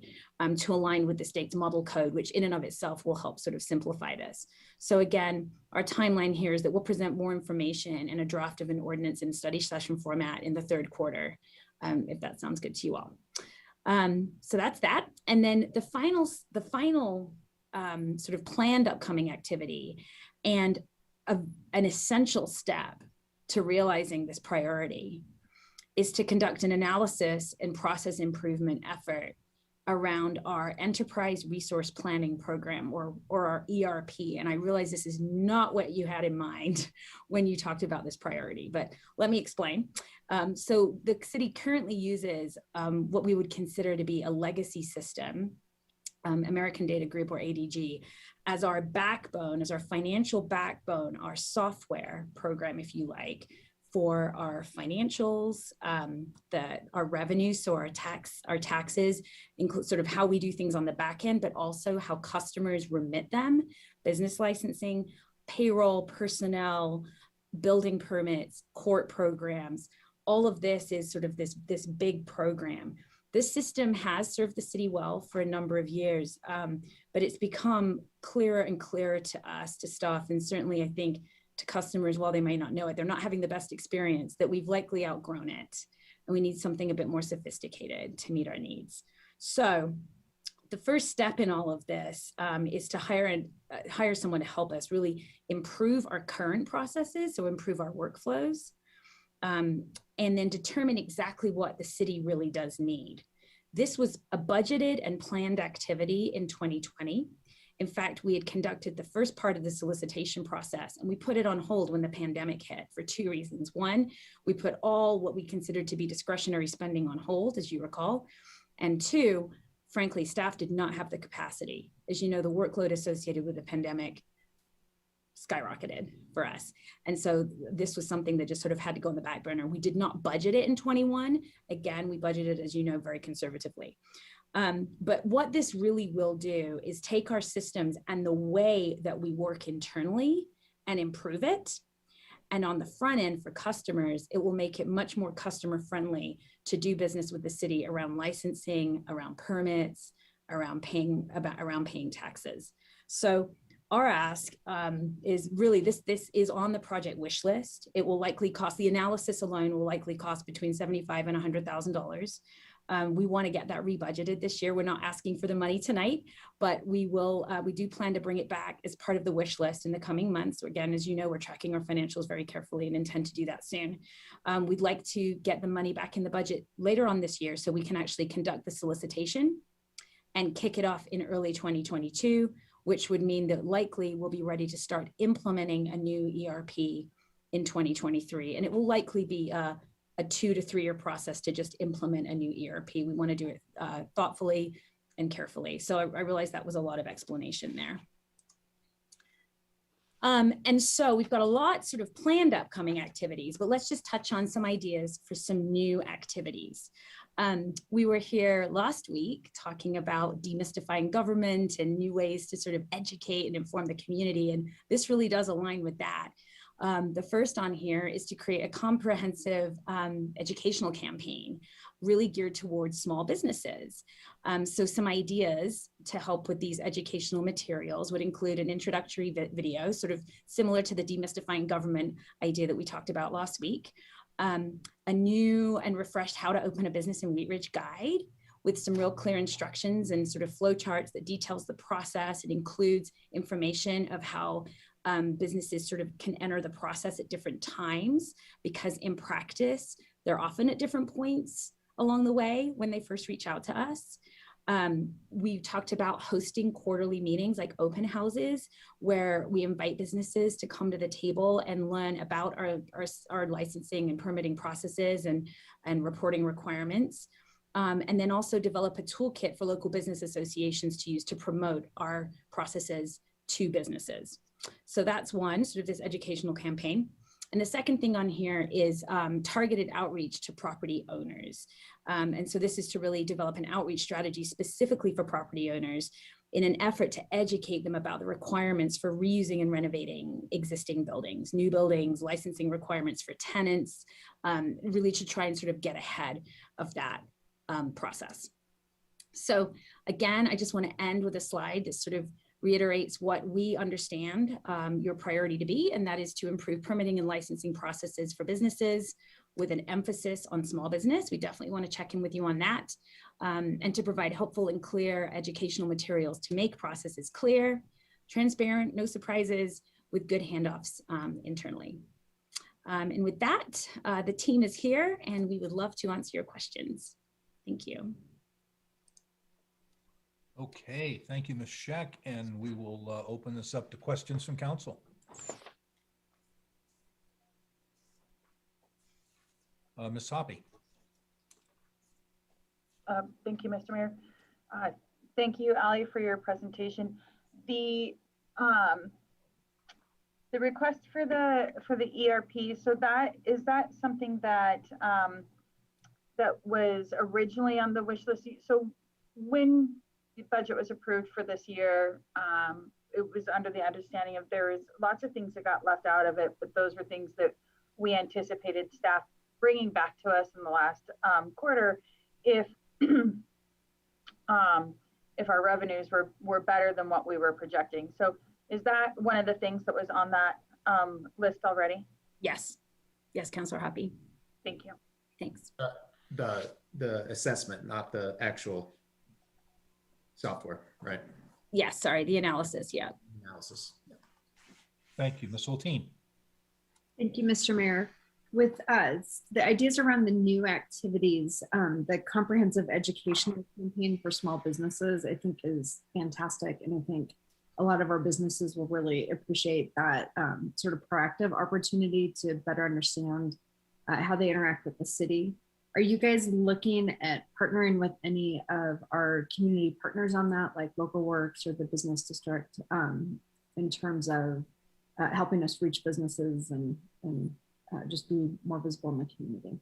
to align with the state's model code, which in and of itself will help sort of simplify this. So again, our timeline here is that we'll present more information in a draft of an ordinance in study session format in the third quarter, if that sounds good to you all. So that's that. And then the final sort of planned upcoming activity and an essential step to realizing this priority is to conduct an analysis and process improvement effort around our enterprise resource planning program, or our ERP. And I realize this is not what you had in mind when you talked about this priority, but let me explain. So the city currently uses what we would consider to be a legacy system, American Data Group, or ADG, as our backbone, as our financial backbone, our software program, if you like, for our financials, our revenue, so our taxes, include sort of how we do things on the back end, but also how customers remit them, business licensing, payroll, personnel, building permits, court programs. All of this is sort of this big program. This system has served the city well for a number of years, but it's become clearer and clearer to us, to staff, and certainly I think to customers, while they may not know it, they're not having the best experience, that we've likely outgrown it. And we need something a bit more sophisticated to meet our needs. So the first step in all of this is to hire someone to help us really improve our current processes, so improve our workflows, and then determine exactly what the city really does need. This was a budgeted and planned activity in 2020. In fact, we had conducted the first part of the solicitation process, and we put it on hold when the pandemic hit for two reasons. One, we put all what we considered to be discretionary spending on hold, as you recall. And two, frankly, staff did not have the capacity. As you know, the workload associated with the pandemic skyrocketed for us. And so this was something that just sort of had to go on the back burner. We did not budget it in 21. Again, we budgeted, as you know, very conservatively. But what this really will do is take our systems and the way that we work internally and improve it. And on the front end for customers, it will make it much more customer friendly to do business with the city around licensing, around permits, around paying taxes. So our ask is really this is on the project wish list. It will likely cost, the analysis alone will likely cost between $75,000 and $100,000. We want to get that rebudgeted this year. We're not asking for the money tonight, but we do plan to bring it back as part of the wish list in the coming months. So again, as you know, we're tracking our financials very carefully and intend to do that soon. We'd like to get the money back in the budget later on this year so we can actually conduct the solicitation and kick it off in early 2022, which would mean that likely we'll be ready to start implementing a new ERP in 2023. And it will likely be a 2 to 3 year process to just implement a new ERP. We want to do it thoughtfully and carefully. So I realized that was a lot of explanation there. And so we've got a lot sort of planned upcoming activities, but let's just touch on some ideas for some new activities. We were here last week talking about demystifying government and new ways to sort of educate and inform the community. And this really does align with that. The first on here is to create a comprehensive educational campaign really geared towards small businesses. So some ideas to help with these educational materials would include an introductory video, sort of similar to the demystifying government idea that we talked about last week, a new and refreshed how to open a business in Wheat Ridge guide with some real clear instructions and sort of flow charts that details the process. It includes information of how businesses sort of can enter the process at different times, because in practice, they're often at different points along the way when they first reach out to us. We talked about hosting quarterly meetings like open houses, where we invite businesses to come to the table and learn about our licensing and permitting processes and reporting requirements. And then also develop a toolkit for local business associations to use to promote our processes to businesses. So that's one, sort of this educational campaign. And the second thing on here is targeted outreach to property owners. And so this is to really develop an outreach strategy specifically for property owners in an effort to educate them about the requirements for reusing and renovating existing buildings, new buildings, licensing requirements for tenants, really to try and sort of get ahead of that process. So again, I just want to end with a slide that sort of reiterates what we understand your priority to be, and that is to improve permitting and licensing processes for businesses with an emphasis on small business. We definitely want to check in with you on that, and to provide helpful and clear educational materials to make processes clear, transparent, no surprises, with good handoffs internally. And with that, the team is here and we would love to answer your questions. Thank you. Okay, thank you, Ms. Scheck, and we will open this up to questions from council. Ms. Hoppy. Thank you, Mr. Mayor. Thank you, Ali, for your presentation. The request for the ERP, so is that something that that was originally on the wish list? So when the budget was approved for this year, it was under the understanding of there was lots of things that got left out of it, but those were things that we anticipated staff bringing back to us in the last quarter if our revenues were better than what we were projecting. So is that one of the things that was on that list already? Yes. Yes, Councilor Hoppy. Thank you. Thanks. The assessment, not the actual software, right? Yes, sorry, the analysis, yeah. Analysis. Yeah. Thank you, Ms. Hulteen. Thank you, Mr. Mayor. With us, the ideas around the new activities, the comprehensive educational campaign for small businesses, I think is fantastic. And I think a lot of our businesses will really appreciate that sort of proactive opportunity to better understand how they interact with the city. Are you guys looking at partnering with any of our community partners on that, like Local Works or the Business District, in terms of helping us reach businesses and just be more visible in the community?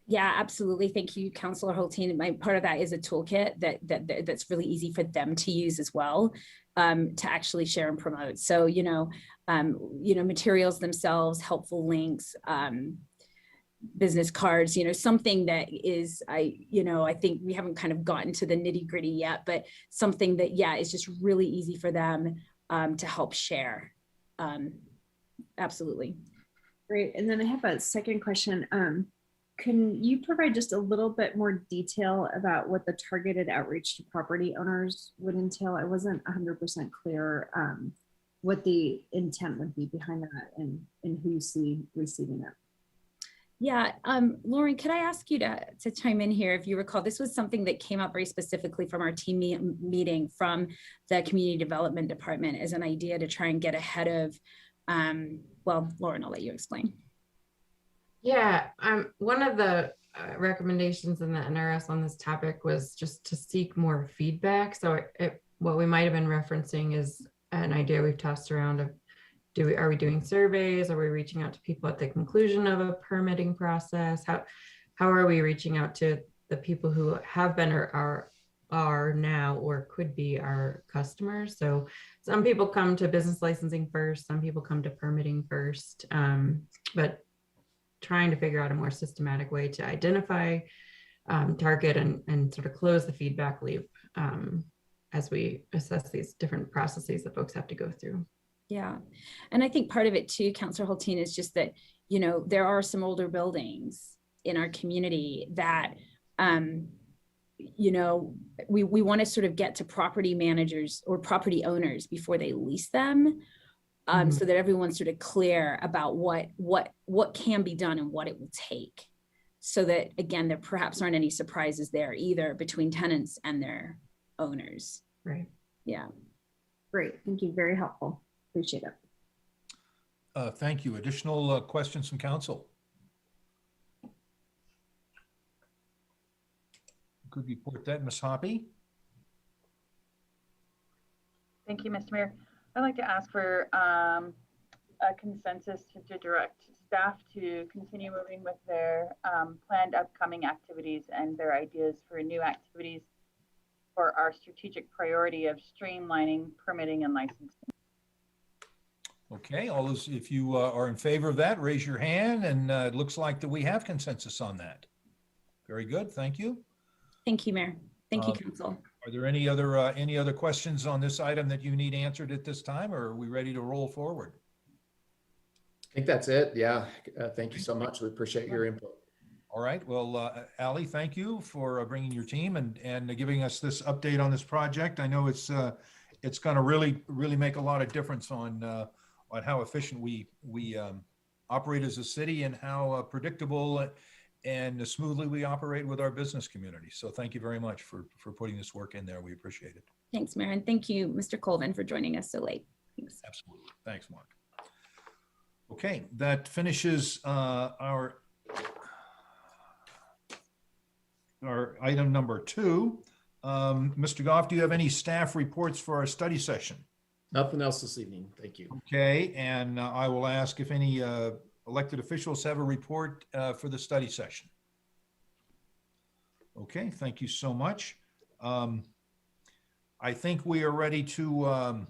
Yeah, absolutely. Thank you, Councilor Hulteen. Part of that is a toolkit that's really easy for them to use as well, to actually share and promote. So, materials themselves, helpful links, business cards, something that is, I think we haven't kind of gotten to the nitty gritty yet, but something that, is just really easy for them to help share. Absolutely. Great. And then I have a second question. can you provide just a little bit more detail about what the targeted outreach to property owners would entail? I wasn't 100% clear what the intent would be behind that and who you see receiving it. Yeah, Lauren, could I ask you to chime in here? If you recall, this was something that came up very specifically from our team meeting from the Community Development Department as an idea to try and get ahead of, well, Lauren, I'll let you explain. Yeah, one of the recommendations in the NRS on this topic was just to seek more feedback. So what we might have been referencing is an idea we've tossed around of, are we doing surveys? Are we reaching out to people at the conclusion of a permitting process? How are we reaching out to the people who have been or are now or could be our customers? So some people come to business licensing first, some people come to permitting first, but trying to figure out a more systematic way to identify, target, and sort of close the feedback loop as we assess these different processes that folks have to go through. Yeah. And I think part of it too, Councilor Hulteen, is just that, you know, there are some older buildings in our community that, you know, we want to sort of get to property managers or property owners before they lease them, so that everyone's sort of clear about what can be done and what it will take. So that, again, there perhaps aren't any surprises there either between tenants and their owners. Right. Yeah. Great. Thank you. Very helpful. Appreciate it. Thank you. Additional questions from council? Could report that, Ms. Hoppy. Thank you, Mr. Mayor. I'd like to ask for a consensus to direct staff to continue moving with their planned upcoming activities and their ideas for new activities for our strategic priority of streamlining permitting and licensing. Okay, all those, if you are in favor of that, raise your hand, and it looks like that we have consensus on that. Very good, thank you. Thank you, Mayor. Thank you, Council. Are there any other questions on this item that you need answered at this time, or are we ready to roll forward? I think that's it. Yeah. Thank you so much. We appreciate your input. All right. Well, Ali, thank you for bringing your team and giving us this update on this project. I know it's going to really make a lot of difference on how efficient we operate as a city and how predictable and smoothly we operate with our business community. So thank you very much for putting this work in there. We appreciate it. Thanks, Mayor. And thank you, Mr. Colvin, for joining us so late. Thanks. Absolutely. Thanks, Mark. Okay, that finishes our item number 2. Mr. Goff, do you have any staff reports for our study session? Nothing else this evening. Thank you. Okay, and I will ask if any elected officials have a report for the study session. Okay, thank you so much. I think we are ready to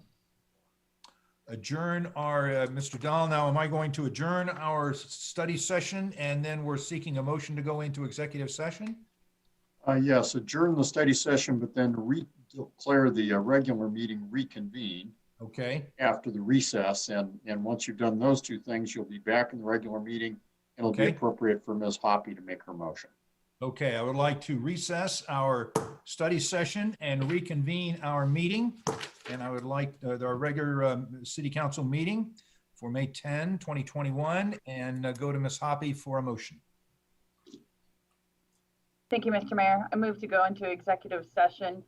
adjourn our, Mr. Dahl, now am I going to adjourn our study session and then we're seeking a motion to go into executive session? Yes, adjourn the study session, but then declare the regular meeting reconvene. Okay. After the recess, and once you've done those two things, you'll be back in the regular meeting. It'll be appropriate for Ms. Hoppy to make her motion. Okay, I would like to recess our study session and reconvene our meeting. And I would like our regular city council meeting for May 10, 2021, and go to Ms. Hoppy for a motion. Thank you, Mr. Mayor. I move to go into executive session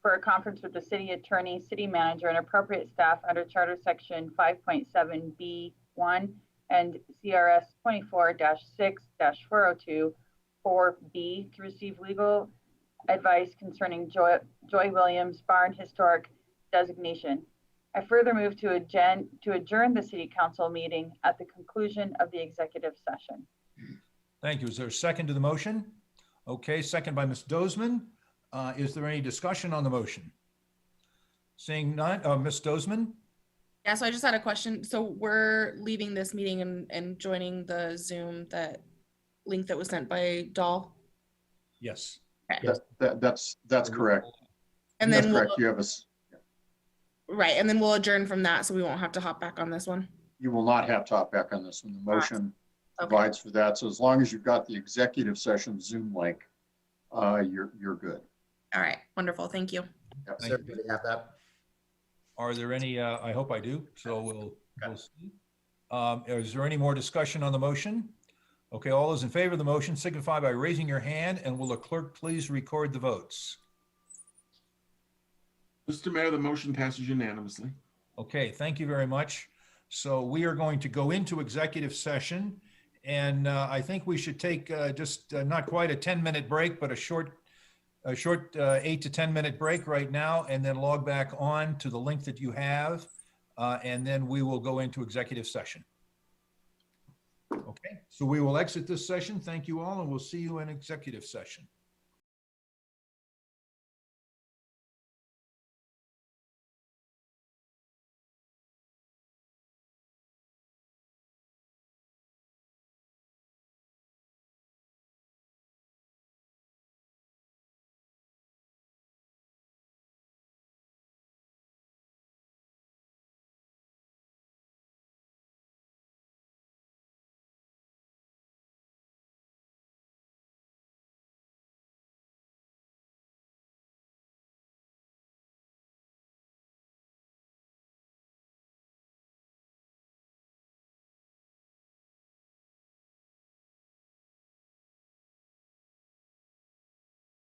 for a conference with the city attorney, city manager, and appropriate staff under Charter Section 5.7B1 and CRS 24-6-402 4B to receive legal advice concerning Joy Williams Barn Historic designation. I further move to adjourn the city council meeting at the conclusion of the executive session. Thank you. Is there a second to the motion? Okay, second by Ms. Dozman. Is there any discussion on the motion? Seeing none, Ms. Dozman? Yeah, so I just had a question. So we're leaving this meeting and joining the Zoom link that was sent by Dahl? Yes. Okay. That's correct. And that's then correct. You have a right, and then we'll adjourn from that, so we won't have to hop back on this one. You will not have to hop back on this one. The motion provides for that. So as long as you've got the executive session Zoom link, you're good. All right, wonderful. Thank you. Yep. Does everybody have that? Are there any, I hope I do, so we'll see. Is there any more discussion on the motion? Okay, all those in favor of the motion signify by raising your hand, and will the clerk please record the votes? Mr. Mayor, the motion passes unanimously. Okay, thank you very much. So we are going to go into executive session, and I think we should take just not quite a 10-minute break, but a short 8 to 10 minute break right now, and then log back on to the link that you have, and then we will go into executive session. Okay, so we will exit this session. Thank you all, and we'll see you in executive session.